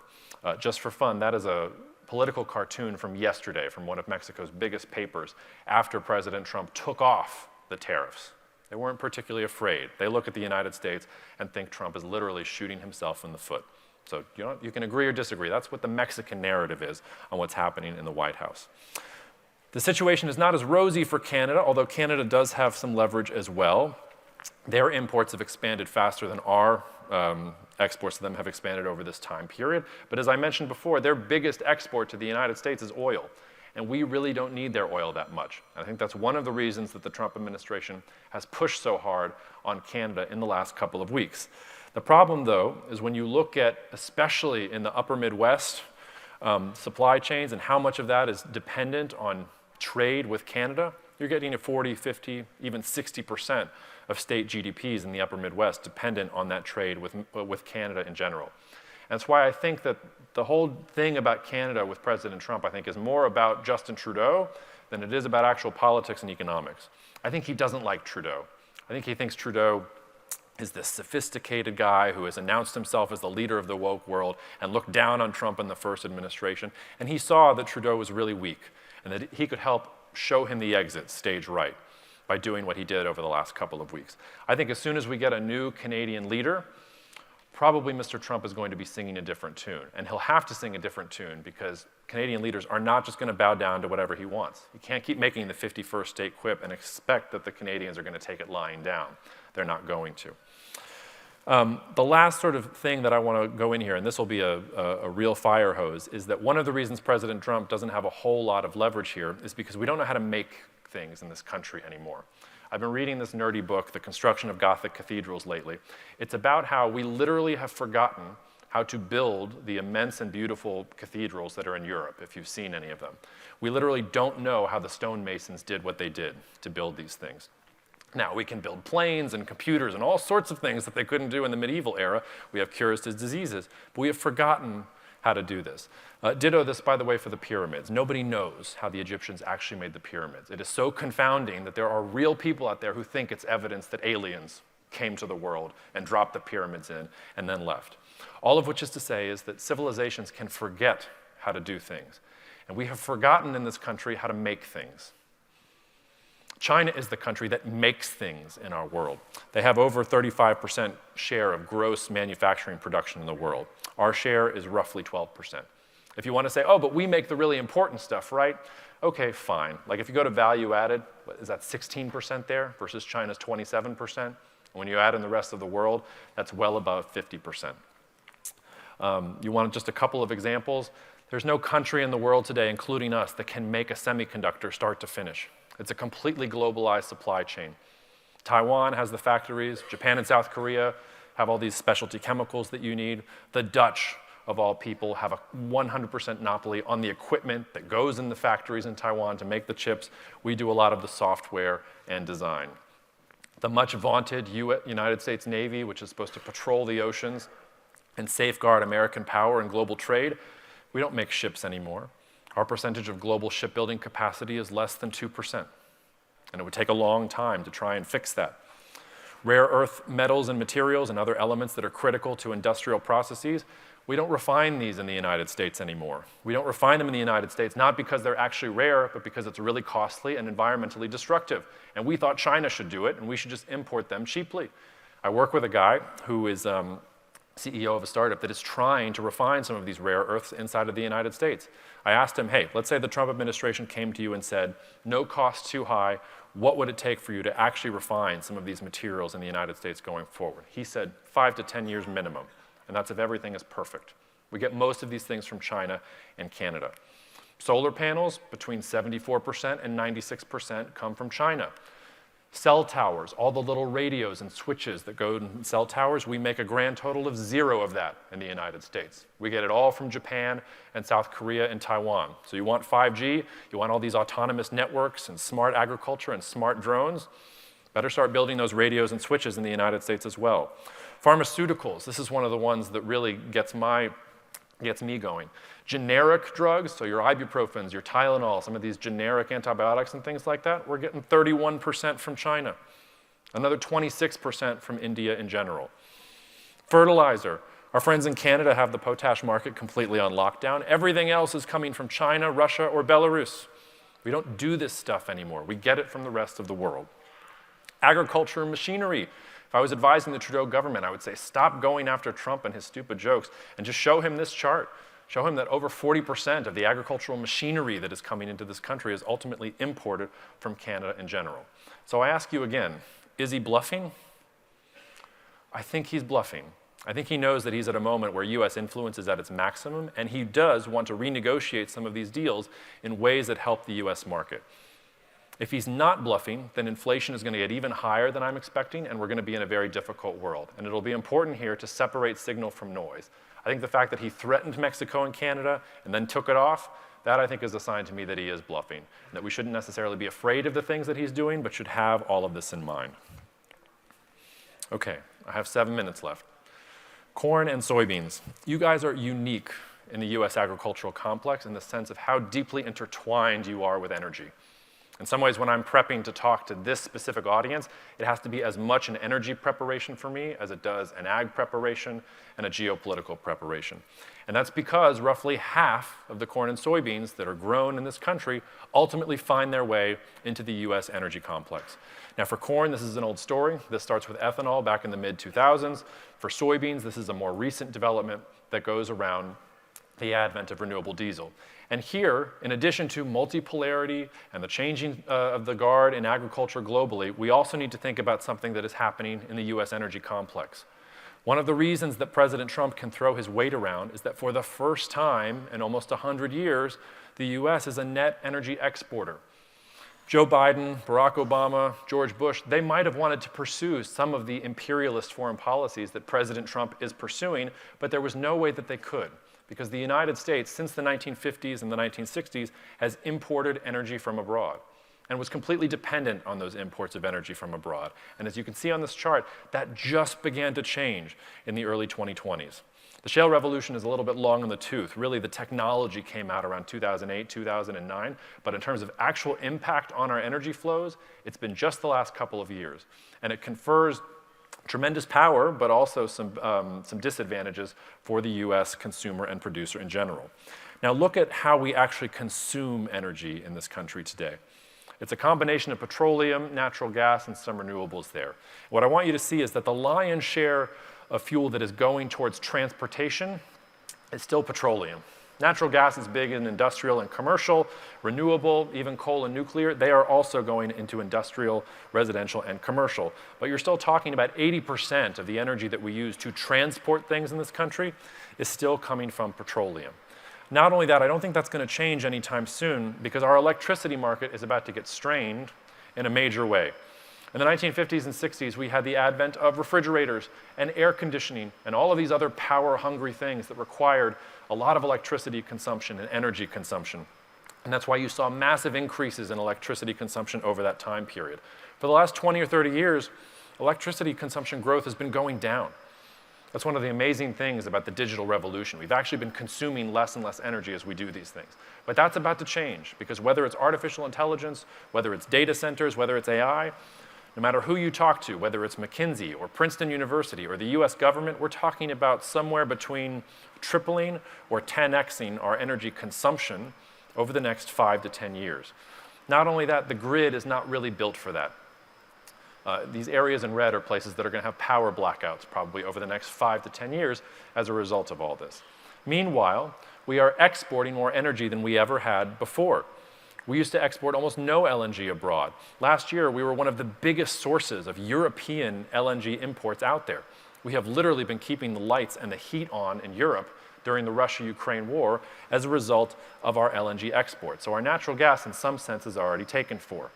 Speaker 1: Just for fun, that is a political cartoon from yesterday from one of Mexico's biggest papers after President Trump took off the tariffs. They weren't particularly afraid. They look at the United States and think Trump is literally shooting himself in the foot. So you can agree or disagree. That's what the Mexican narrative is on what's happening in the White House. The situation is not as rosy for Canada, although Canada does have some leverage as well. Their imports have expanded faster than our exports to them have expanded over this time period. But as I mentioned before, their biggest export to the United States is oil. And we really don't need their oil that much. I think that's one of the reasons that the Trump administration has pushed so hard on Canada in the last couple of weeks. The problem, though, is when you look at, especially in the upper Midwest, supply chains and how much of that is dependent on trade with Canada, you're getting to 40, 50, even 60% of state GDPs in the upper Midwest dependent on that trade with Canada in general. That's why I think that the whole thing about Canada with President Trump, I think, is more about Justin Trudeau than it is about actual politics and economics. I think he doesn't like Trudeau. I think he thinks Trudeau is this sophisticated guy who has announced himself as the leader of the woke world and looked down on Trump in the first administration. And he saw that Trudeau was really weak and that he could help show him the exit stage right by doing what he did over the last couple of weeks. I think as soon as we get a new Canadian leader, probably Mr. Trump is going to be singing a different tune. And he'll have to sing a different tune because Canadian leaders are not just going to bow down to whatever he wants. You can't keep making the 51st state quip and expect that the Canadians are going to take it lying down. They're not going to. The last sort of thing that I want to go in here, and this will be a real fire hose, is that one of the reasons President Trump doesn't have a whole lot of leverage here is because we don't know how to make things in this country anymore. I've been reading this nerdy book, The Construction of Gothic Cathedrals, lately. It's about how we literally have forgotten how to build the immense and beautiful cathedrals that are in Europe, if you've seen any of them. We literally don't know how the stonemasons did what they did to build these things. Now, we can build planes and computers and all sorts of things that they couldn't do in the medieval era. We have cures to diseases, but we have forgotten how to do this. Ditto this, by the way, for the pyramids. Nobody knows how the Egyptians actually made the pyramids. It is so confounding that there are real people out there who think it's evidence that aliens came to the world and dropped the pyramids in and then left. All of which is to say is that civilizations can forget how to do things. And we have forgotten in this country how to make things. China is the country that makes things in our world. They have over 35% share of gross manufacturing production in the world. Our share is roughly 12%. If you want to say, oh, but we make the really important stuff, right? Okay, fine. Like if you go to value added, is that 16% there versus China's 27%? When you add in the rest of the world, that's well above 50%. You want just a couple of examples? There's no country in the world today, including us, that can make a semiconductor start to finish. It's a completely globalized supply chain. Taiwan has the factories. Japan and South Korea have all these specialty chemicals that you need. The Dutch, of all people, have a 100% monopoly on the equipment that goes in the factories in Taiwan to make the chips. We do a lot of the software and design. The much vaunted United States Navy, which is supposed to patrol the oceans and safeguard American power and global trade, we don't make ships anymore. Our percentage of global shipbuilding capacity is less than 2%. And it would take a long time to try and fix that. Rare earth metals and materials and other elements that are critical to industrial processes, we don't refine these in the United States anymore. We don't refine them in the United States, not because they're actually rare, but because it's really costly and environmentally destructive. And we thought China should do it, and we should just import them cheaply. I work with a guy who is CEO of a startup that is trying to refine some of these rare earths inside of the United States. I asked him, hey, let's say the Trump administration came to you and said, no cost too high, what would it take for you to actually refine some of these materials in the United States going forward? He said 5 to 10 years minimum, and that's if everything is perfect. We get most of these things from China and Canada. Solar panels, between 74% and 96% come from China. Cell towers, all the little radios and switches that go in cell towers, we make a grand total of 0 of that in the United States. We get it all from Japan and South Korea and Taiwan. So you want 5G, you want all these autonomous networks and smart agriculture and smart drones, better start building those radios and switches in the United States as well. Pharmaceuticals, this is one of the ones that really gets me going. Generic drugs, so your ibuprofens, your Tylenol, some of these generic antibiotics and things like that, we're getting 31% from China. Another 26% from India in general. Fertilizer, our friends in Canada have the potash market completely on lockdown. Everything else is coming from China, Russia, or Belarus. We don't do this stuff anymore. We get it from the rest of the world. Agriculture and machinery. If I was advising the Trudeau government, I would say stop going after Trump and his stupid jokes and just show him this chart. Show him that over 40% of the agricultural machinery that is coming into this country is ultimately imported from Canada in general. So I ask you again, is he bluffing? I think he's bluffing. I think he knows that he's at a moment where US influence is at its maximum, and he does want to renegotiate some of these deals in ways that help the US market. If he's not bluffing, then inflation is going to get even higher than I'm expecting, and we're going to be in a very difficult world. And it'll be important here to separate signal from noise. I think the fact that he threatened Mexico and Canada and then took it off, that I think is a sign to me that he is bluffing, and that we shouldn't necessarily be afraid of the things that he's doing, but should have all of this in mind. Okay, I have 7 minutes left. Corn and soybeans. You guys are unique in the US agricultural complex in the sense of how deeply intertwined you are with energy. In some ways, when I'm prepping to talk to this specific audience, it has to be as much an energy preparation for me as it does an ag preparation and a geopolitical preparation. And that's because roughly half of the corn and soybeans that are grown in this country ultimately find their way into the US energy complex. Now for corn, this is an old story. This starts with ethanol back in the mid-2000s. For soybeans, this is a more recent development that goes around the advent of renewable diesel. And here, in addition to multipolarity and the changing of the guard in agriculture globally, we also need to think about something that is happening in the US energy complex. One of the reasons that President Trump can throw his weight around is that for the first time in almost 100 years, the US is a net energy exporter. Joe Biden, Barack Obama, George Bush, they might have wanted to pursue some of the imperialist foreign policies that President Trump is pursuing, but there was no way that they could, because the United States, since the 1950s and the 1960s, has imported energy from abroad and was completely dependent on those imports of energy from abroad. And as you can see on this chart, that just began to change in the early 2020s. The shale revolution is a little bit long in the tooth. Really, the technology came out around 2008, 2009, but in terms of actual impact on our energy flows, it's been just the last couple of years. And it confers tremendous power, but also some disadvantages for the US consumer and producer in general. Now look at how we actually consume energy in this country today. It's a combination of petroleum, natural gas, and some renewables there. What I want you to see is that the lion's share of fuel that is going towards transportation is still petroleum. Natural gas is big in industrial and commercial, renewable, even coal and nuclear. They are also going into industrial, residential, and commercial. But you're still talking about 80% of the energy that we use to transport things in this country is still coming from petroleum. Not only that, I don't think that's going to change anytime soon because our electricity market is about to get strained in a major way. In the 1950s and 60s, we had the advent of refrigerators and air conditioning and all of these other power-hungry things that required a lot of electricity consumption and energy consumption. And that's why you saw massive increases in electricity consumption over that time period. For the last 20 or 30 years, electricity consumption growth has been going down. That's one of the amazing things about the digital revolution. We've actually been consuming less and less energy as we do these things. But that's about to change because whether it's artificial intelligence, whether it's data centers, whether it's AI, no matter who you talk to, whether it's McKinsey or Princeton University or the US government, we're talking about somewhere between tripling or 10xing our energy consumption over the next 5 to 10 years. Not only that, the grid is not really built for that. These areas in red are places that are going to have power blackouts probably over the next 5 to 10 years as a result of all this. Meanwhile, we are exporting more energy than we ever had before. We used to export almost no LNG abroad. Last year, we were one of the biggest sources of European LNG imports out there. We have literally been keeping the lights and the heat on in Europe during the Russia-Ukraine war as a result of our LNG exports. So our natural gas, in some sense, is already taken for.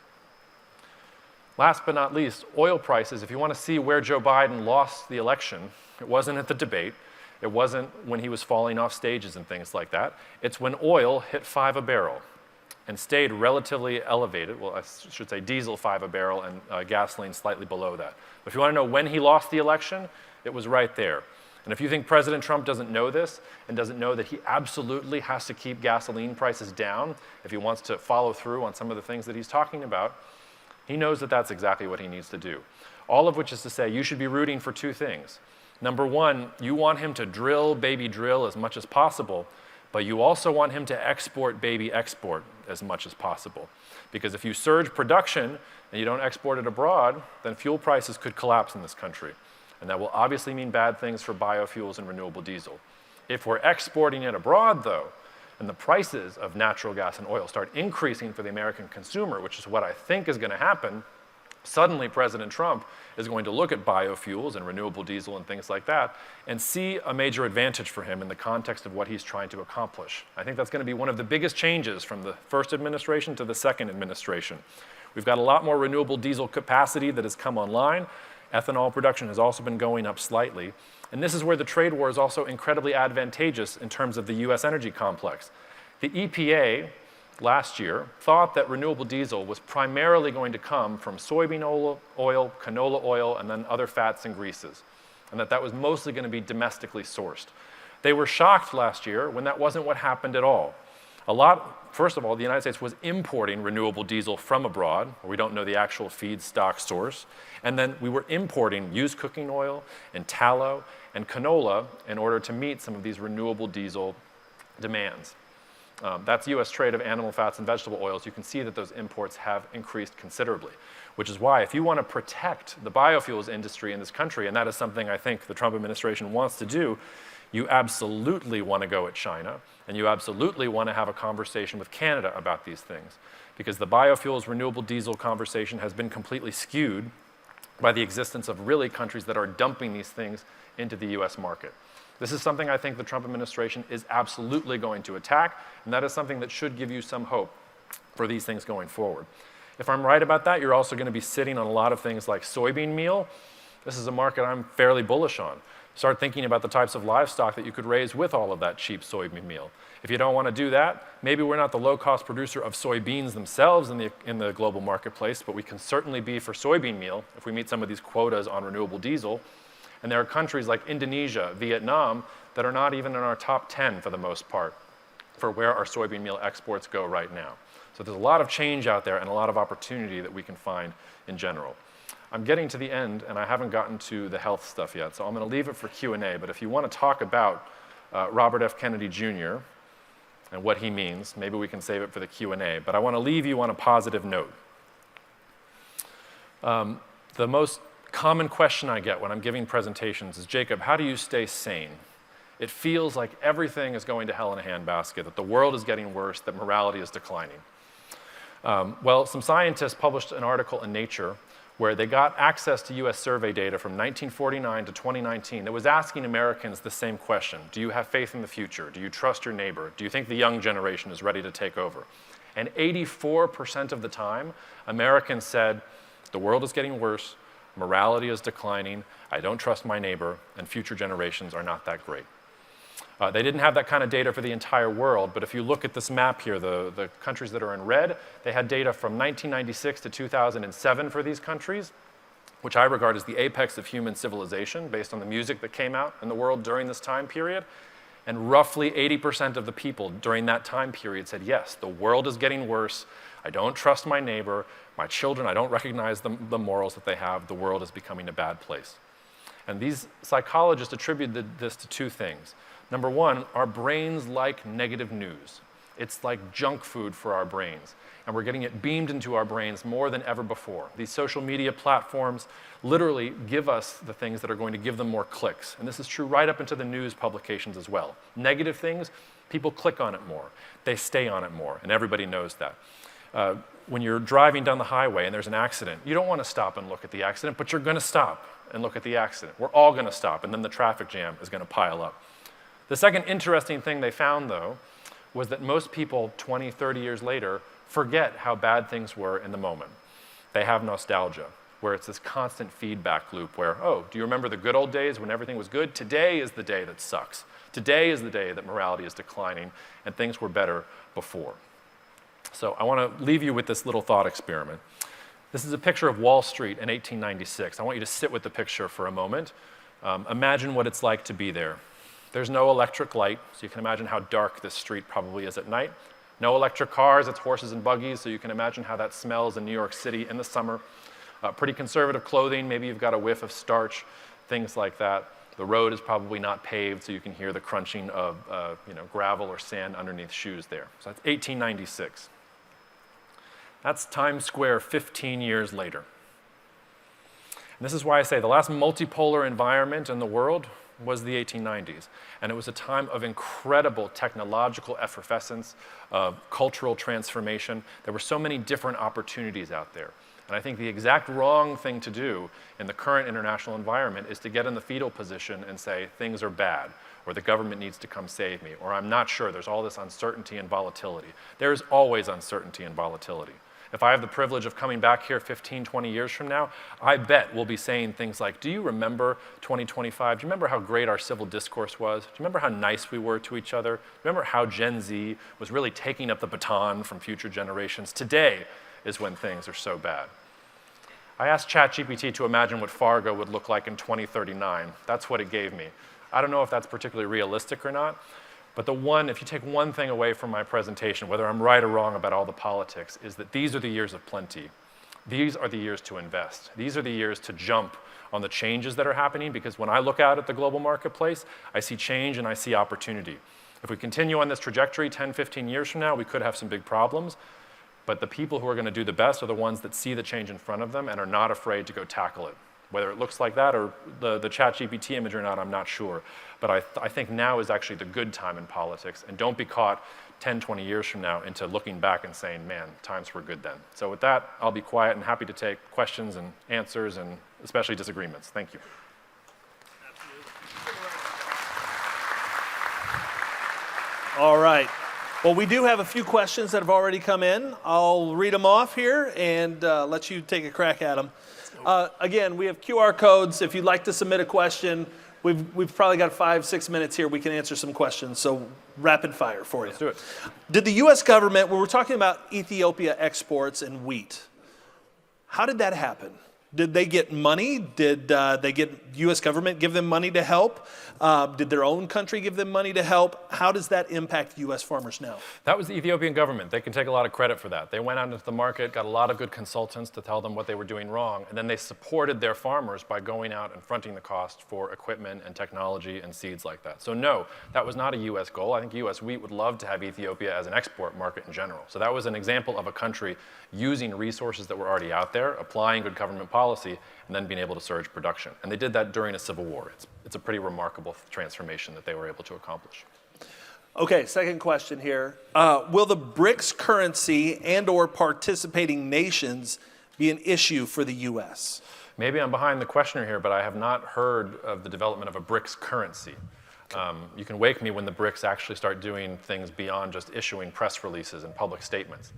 Speaker 1: Last but not least, oil prices. If you want to see where Joe Biden lost the election, it wasn't at the debate. It wasn't when he was falling off stages and things like that. It's when oil hit $5 a barrel and stayed relatively elevated. Well, I should say diesel $5 a barrel and gasoline slightly below that. But if you want to know when he lost the election, it was right there. And if you think President Trump doesn't know this and doesn't know that he absolutely has to keep gasoline prices down if he wants to follow through on some of the things that he's talking about, he knows that that's exactly what he needs to do. All of which is to say you should be rooting for two things. Number one, you want him to drill, baby drill as much as possible, but you also want him to export, baby export as much as possible. Because if you surge production and you don't export it abroad, then fuel prices could collapse in this country. And that will obviously mean bad things for biofuels and renewable diesel. If we're exporting it abroad, though, and the prices of natural gas and oil start increasing for the American consumer, which is what I think is going to happen, suddenly President Trump is going to look at biofuels and renewable diesel and things like that and see a major advantage for him in the context of what he's trying to accomplish. I think that's going to be one of the biggest changes from the first administration to the second administration. We've got a lot more renewable diesel capacity that has come online. Ethanol production has also been going up slightly. And this is where the trade war is also incredibly advantageous in terms of the US energy complex. The EPA last year thought that renewable diesel was primarily going to come from soybean oil, canola oil, and then other fats and greases, and that was mostly going to be domestically sourced. They were shocked last year when that wasn't what happened at all. First of all, the United States was importing renewable diesel from abroad, where we don't know the actual feedstock source, and then we were importing used cooking oil and tallow and canola in order to meet some of these renewable diesel demands. That's US trade of animal fats and vegetable oils. You can see that those imports have increased considerably, which is why if you want to protect the biofuels industry in this country, and that is something I think the Trump administration wants to do, you absolutely want to go at China, and you absolutely want to have a conversation with Canada about these things, because the biofuels renewable diesel conversation has been completely skewed by the existence of really countries that are dumping these things into the US market. This is something I think the Trump administration is absolutely going to attack, and that is something that should give you some hope for these things going forward. If I'm right about that, you're also going to be sitting on a lot of things like soybean meal. This is a market I'm fairly bullish on. Start thinking about the types of livestock that you could raise with all of that cheap soybean meal. If you don't want to do that, maybe we're not the low-cost producer of soybeans themselves in the global marketplace, but we can certainly be for soybean meal if we meet some of these quotas on renewable diesel. And there are countries like Indonesia, Vietnam, that are not even in our top 10 for the most part for where our soybean meal exports go right now. So there's a lot of change out there and a lot of opportunity that we can find in general. I'm getting to the end, and I haven't gotten to the health stuff yet, so I'm going to leave it for Q&A. But if you want to talk about Robert F. Kennedy Jr. and what he means, maybe we can save it for the Q&A. But I want to leave you on a positive note. The most common question I get when I'm giving presentations is, Jacob, how do you stay sane? It feels like everything is going to hell in a handbasket, that the world is getting worse, that morality is declining. Well, some scientists published an article in Nature where they got access to US survey data from 1949 to 2019 that was asking Americans the same question. Do you have faith in the future? Do you trust your neighbor? Do you think the young generation is ready to take over? And 84% of the time, Americans said, the world is getting worse, morality is declining, I don't trust my neighbor, and future generations are not that great. They didn't have that kind of data for the entire world, but if you look at this map here, the countries that are in red, they had data from 1996 to 2007 for these countries, which I regard as the apex of human civilization based on the music that came out in the world during this time period. And roughly 80% of the people during that time period said, yes, the world is getting worse, I don't trust my neighbor, my children, I don't recognize the morals that they have, the world is becoming a bad place. And these psychologists attributed this to two things. Number one, our brains like negative news. It's like junk food for our brains. And we're getting it beamed into our brains more than ever before. These social media platforms literally give us the things that are going to give them more clicks. And this is true right up into the news publications as well. Negative things, people click on it more. They stay on it more, and everybody knows that. When you're driving down the highway and there's an accident, you don't want to stop and look at the accident, but you're going to stop and look at the accident. We're all going to stop, and then the traffic jam is going to pile up. The second interesting thing they found, though, was that most people 20, 30 years later forget how bad things were in the moment. They have nostalgia, where it's this constant feedback loop where, oh, do you remember the good old days when everything was good? Today is the day that sucks. Today is the day that morality is declining and things were better before. So I want to leave you with this little thought experiment. This is a picture of Wall Street in 1896. I want you to sit with the picture for a moment. Imagine what it's like to be there. There's no electric light, so you can imagine how dark this street probably is at night. No electric cars, it's horses and buggies, so you can imagine how that smells in New York City in the summer. Pretty conservative clothing, maybe you've got a whiff of starch, things like that. The road is probably not paved, so you can hear the crunching of gravel or sand underneath shoes there. So that's 1896. That's Times Square 15 years later. And this is why I say the last multipolar environment in the world was the 1890s. And it was a time of incredible technological effervescence, of cultural transformation. There were so many different opportunities out there. And I think the exact wrong thing to do in the current international environment is to get in the fetal position and say, things are bad, or the government needs to come save me, or I'm not sure, there's all this uncertainty and volatility. There's always uncertainty and volatility. If I have the privilege of coming back here 15, 20 years from now, I bet we'll be saying things like, do you remember 2025? Do you remember how great our civil discourse was? Do you remember how nice we were to each other? Remember how Gen Z was really taking up the baton from future generations? Today is when things are so bad. I asked ChatGPT to imagine what Fargo would look like in 2039. That's what it gave me. I don't know if that's particularly realistic or not, but if you take one thing away from my presentation, whether I'm right or wrong about all the politics, is that these are the years of plenty. These are the years to invest. These are the years to jump on the changes that are happening, because when I look out at the global marketplace, I see change and I see opportunity. If we continue on this trajectory 10, 15 years from now, we could have some big problems, but the people who are going to do the best are the ones that see the change in front of them and are not afraid to go tackle it. Whether it looks like that or the ChatGPT image or not, I'm not sure. But I think now is actually the good time in politics, and don't be caught 10, 20 years from now into looking back and saying, man, times were good then. So with that, I'll be quiet and happy to take questions and answers, and especially disagreements. Thank you.
Speaker 2: All right. Well, we do have a few questions that have already come in. I'll read them off here and let you take a crack at them. Again, we have QR codes. If you'd like to submit a question, we've probably got 5-6 minutes here. We can answer some questions. So rapid fire for you.
Speaker 1: Let's do it.
Speaker 2: Did the U.S. government, when we're talking about Ethiopia exports and wheat, how did that happen? Did they get money? Did U.S. government give them money to help? Did their own country give them money to help? How does that impact U.S. farmers now?
Speaker 1: That was the Ethiopian government. They can take a lot of credit for that. They went out into the market, got a lot of good consultants to tell them what they were doing wrong, and then they supported their farmers by going out and fronting the cost for equipment and technology and seeds like that. So no, that was not a U.S. goal. I think U.S. wheat would love to have Ethiopia as an export market in general. So that was an example of a country using resources that were already out there, applying good government policy, policy, and then being able to surge production. And they did that during a civil war. It's a pretty remarkable transformation that they were able to accomplish.
Speaker 2: Okay, second question here. Will the BRICS currency and/or participating nations be an issue for the U.S.?
Speaker 1: Maybe I'm behind the questioner here, but I have not heard of the development of a BRICS currency. You can wake me when the BRICS actually start doing things beyond just issuing press releases and public statements.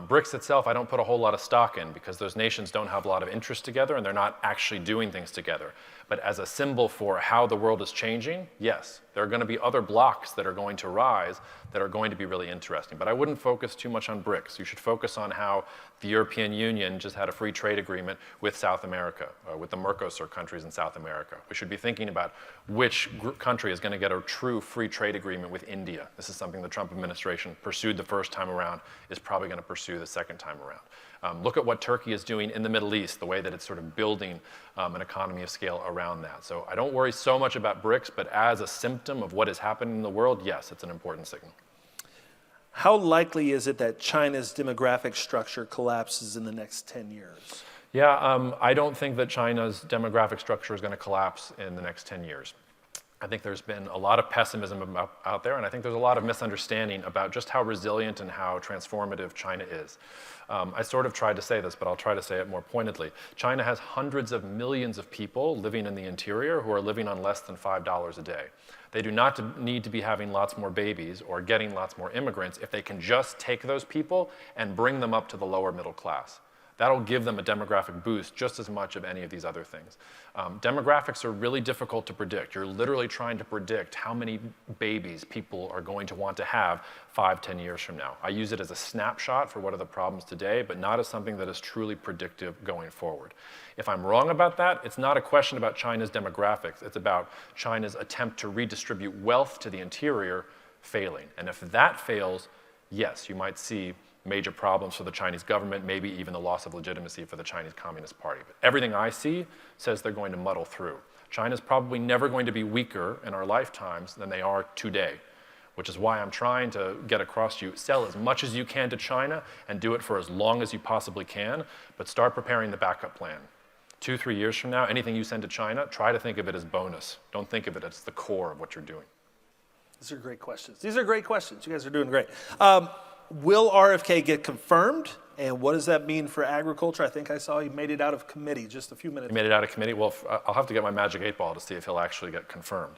Speaker 1: BRICS itself, I don't put a whole lot of stock in because those nations don't have a lot of interest together and they're not actually doing things together. But as a symbol for how the world is changing, yes, there are going to be other blocks that are going to rise that are going to be really interesting. But I wouldn't focus too much on BRICS. You should focus on how the European Union just had a free trade agreement with South America, with the Mercosur countries in South America. We should be thinking about which country is going to get a true free trade agreement with India. This is something the Trump administration pursued the first time around, is probably going to pursue the second time around. Look at what Turkey is doing in the Middle East, the way that it's sort of building an economy of scale around that. So I don't worry so much about BRICS, but as a symptom of what is happening in the world, yes, it's an important signal.
Speaker 2: How likely is it that China's demographic structure collapses in the next 10 years?
Speaker 1: Yeah, I don't think that China's demographic structure is going to collapse in the next 10 years. I think there's been a lot of pessimism out there, and I think there's a lot of misunderstanding about just how resilient and how transformative China is. I sort of tried to say this, but I'll try to say it more pointedly. China has hundreds of millions of people living in the interior who are living on less than $5 a day. They do not need to be having lots more babies or getting lots more immigrants if they can just take those people and bring them up to the lower middle class. That'll give them a demographic boost just as much of any of these other things. Demographics are really difficult to predict. You're literally trying to predict how many babies people are going to want to have 5, 10 years from now. I use it as a snapshot for what are the problems today, but not as something that is truly predictive going forward. If I'm wrong about that, it's not a question about China's demographics. It's about China's attempt to redistribute wealth to the interior failing. And if that fails, yes, you might see major problems for the Chinese government, maybe even the loss of legitimacy for the Chinese Communist Party. But everything I see says they're going to muddle through. China's probably never going to be weaker in our lifetimes than they are today, which is why I'm trying to get across to you, sell as much as you can to China and do it for as long as you possibly can, but start preparing the backup plan. 2, 3 years from now, anything you send to China, try to think of it as bonus. Don't think of it as the core of what you're doing.
Speaker 2: These are great questions. These are great questions. You guys are doing great. Will RFK get confirmed? And what does that mean for agriculture? I think I saw he made it out of committee just a few minutes ago.
Speaker 1: He made it out of committee? Well, I'll have to get my magic 8-ball to see if he'll actually get confirmed.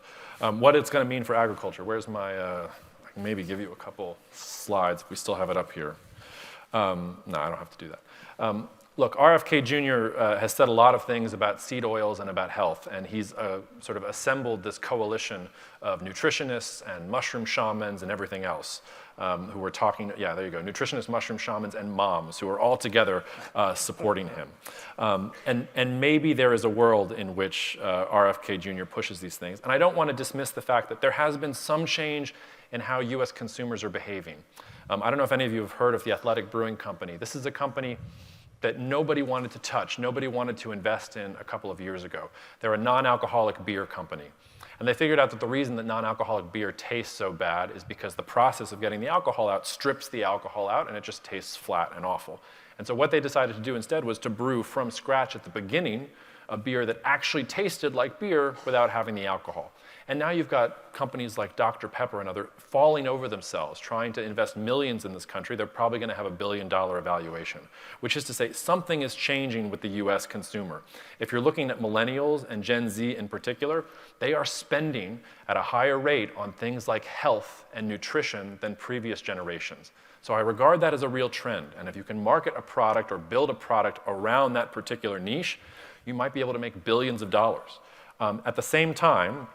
Speaker 1: What it's going to mean for agriculture, where's my, I can maybe give you a couple slides if we still have it up here. No, I don't have to do that. Look, RFK Jr. Has said a lot of things about seed oils and about health, and he's sort of assembled this coalition of nutritionists and mushroom shamans and everything else who were talking, yeah, there you go, nutritionists, mushroom shamans, and moms who are all together supporting him. And maybe there is a world in which RFK Jr. pushes these things. And I don't want to dismiss the fact that there has been some change in how US consumers are behaving. I don't know if any of you have heard of the Athletic Brewing Company. This is a company that nobody wanted to touch, nobody wanted to invest in a couple of years ago. They're a non-alcoholic beer company. And they figured out that the reason that non-alcoholic beer tastes so bad is because the process of getting the alcohol out strips the alcohol out and it just tastes flat and awful. And so what they decided to do instead was to brew from scratch at the beginning a beer that actually tasted like beer without having the alcohol. And now you've got companies like Dr. Pepper and other falling over themselves, trying to invest millions in this country. They're probably going to have $1 billion valuation, which is to say something is changing with the US consumer. If you're looking at millennials and Gen Z in particular, they are spending at a higher rate on things like health and nutrition than previous generations. So I regard that as a real trend. And if you can market a product or build a product around that particular niche, you might be able to make billions of dollars. At the same time,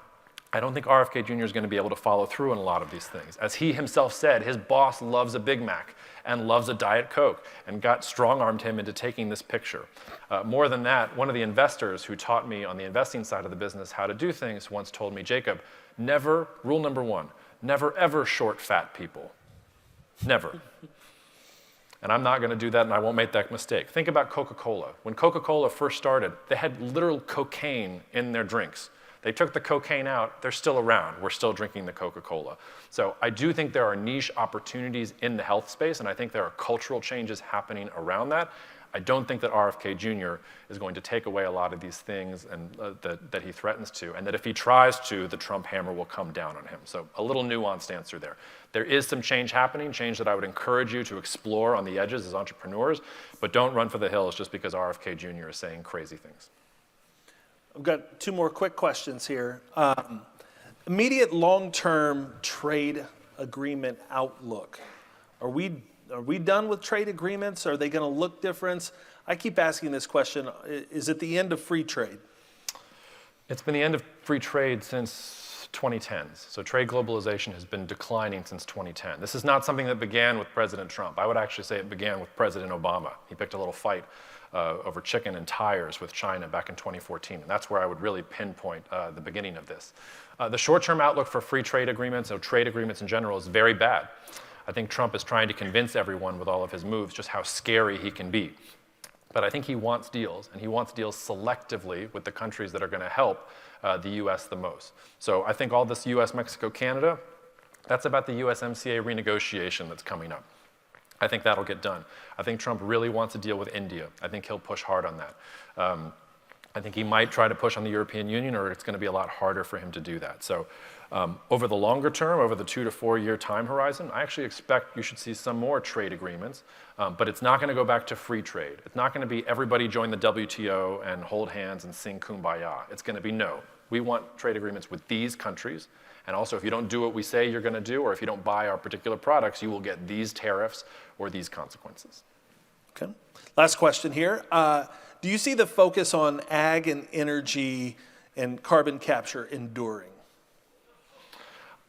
Speaker 1: I don't think RFK Jr. is going to be able to follow through on a lot of these things. As he himself said, his boss loves a Big Mac and loves a Diet Coke and strong-armed him into taking this picture. More than that, one of the investors who taught me on the investing side of the business how to do things once told me, Jacob, rule number 1, never ever short fat people. Never. And I'm not going to do that, and I won't make that mistake. Think about Coca-Cola. When Coca-Cola first started, they had literal cocaine in their drinks. They took the cocaine out. They're still around. We're still drinking the Coca-Cola. So I do think there are niche opportunities in the health space, and I think there are cultural changes happening around that. I don't think that RFK Jr. is going to take away a lot of these things and that he threatens to, and that if he tries to, the Trump hammer will come down on him. So a little nuanced answer there. There is some change happening, change that I would encourage you to explore on the edges as entrepreneurs, but don't run for the hills just because RFK Jr. is saying crazy things.
Speaker 2: I've got two more quick questions here. Immediate long-term trade agreement outlook. Are we done with trade agreements? Are they going to look different? I keep asking this question. Is it the end of free trade?
Speaker 1: It's been the end of free trade since 2010. So trade globalization has been declining since 2010. This is not something that began with President Trump. I would actually say it began with President Obama. He picked a little fight over chicken and tires with China back in 2014. And that's where I would really pinpoint the beginning of this. The short-term outlook for free trade agreements, or trade agreements in general, is very bad. I think Trump is trying to convince everyone with all of his moves just how scary he can be. But I think he wants deals, and he wants deals selectively with the countries that are going to help the U.S. the most. So I think all this U.S., Mexico, Canada, that's about the USMCA renegotiation that's coming up. I think that'll get done. I think Trump really wants to deal with India. I think he'll push hard on that. I think he might try to push on the European Union, or it's going to be a lot harder for him to do that. So over the longer term, over the 2 to 4 year time horizon, I actually expect you should see some more trade agreements, but it's not going to go back to free trade. It's not going to be everybody join the WTO and hold hands and sing Kumbaya. It's going to be no. We want trade agreements with these countries, and also if you don't do what we say you're going to do, or if you don't buy our particular products, you will get these tariffs or these consequences.
Speaker 2: Okay. Last question here. Do you see the focus on ag and energy and carbon capture enduring?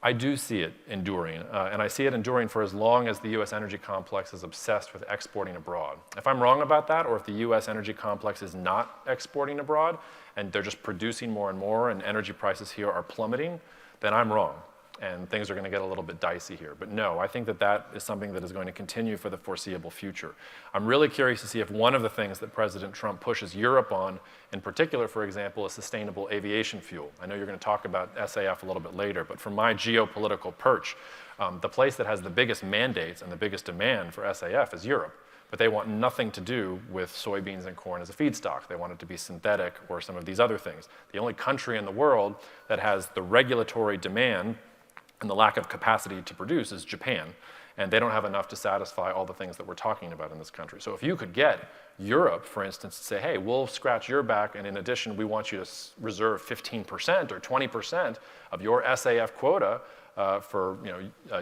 Speaker 1: I do see it enduring, and I see it enduring for as long as the U.S. energy complex is obsessed with exporting abroad. If I'm wrong about that, or if the U.S. energy complex is not exporting abroad, and they're just producing more and more, and energy prices here are plummeting, then I'm wrong, and things are going to get a little bit dicey here. But no, I think that that is something that is going to continue for the foreseeable future. I'm really curious to see if one of the things that President Trump pushes Europe on, in particular, for example, is sustainable aviation fuel. I know you're going to talk about SAF a little bit later, but from my geopolitical perch, the place that has the biggest mandates and the biggest demand for SAF is Europe. But they want nothing to do with soybeans and corn as a feedstock. They want it to be synthetic or some of these other things. The only country in the world that has the regulatory demand and the lack of capacity to produce is Japan. And they don't have enough to satisfy all the things that we're talking about in this country. So if you could get Europe, for instance, to say, hey, we'll scratch your back, and in addition, we want you to reserve 15% or 20% of your SAF quota for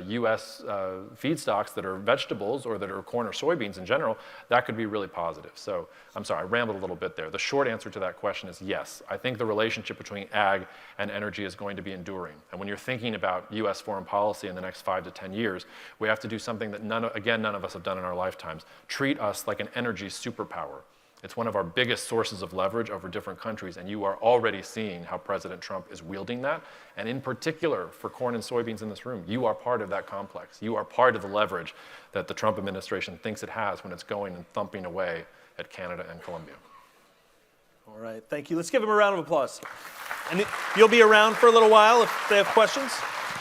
Speaker 1: U.S. feedstocks that are vegetables or that are corn or soybeans in general, that could be really positive. So I'm sorry, I rambled a little bit there. The short answer to that question is yes. I think the relationship between ag and energy is going to be enduring. And when you're thinking about U.S. foreign policy in the next 5 to 10 years, we have to do something that none of us have done in our lifetimes. Treat us like an energy superpower. It's one of our biggest sources of leverage over different countries, and you are already seeing how President Trump is wielding that. And in particular, for corn and soybeans in this room, you are part of that complex. You are part of the leverage that the Trump administration thinks it has when it's going and thumping away at Canada and Colombia.
Speaker 2: All right, thank you. Let's give him a round of applause. And you'll be around for a little while if they have questions?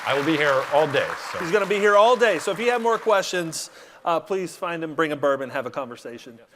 Speaker 1: I will be here all day. So.
Speaker 2: He's going to be here all day. So if you have more questions, please find him, bring a bourbon, have a conversation.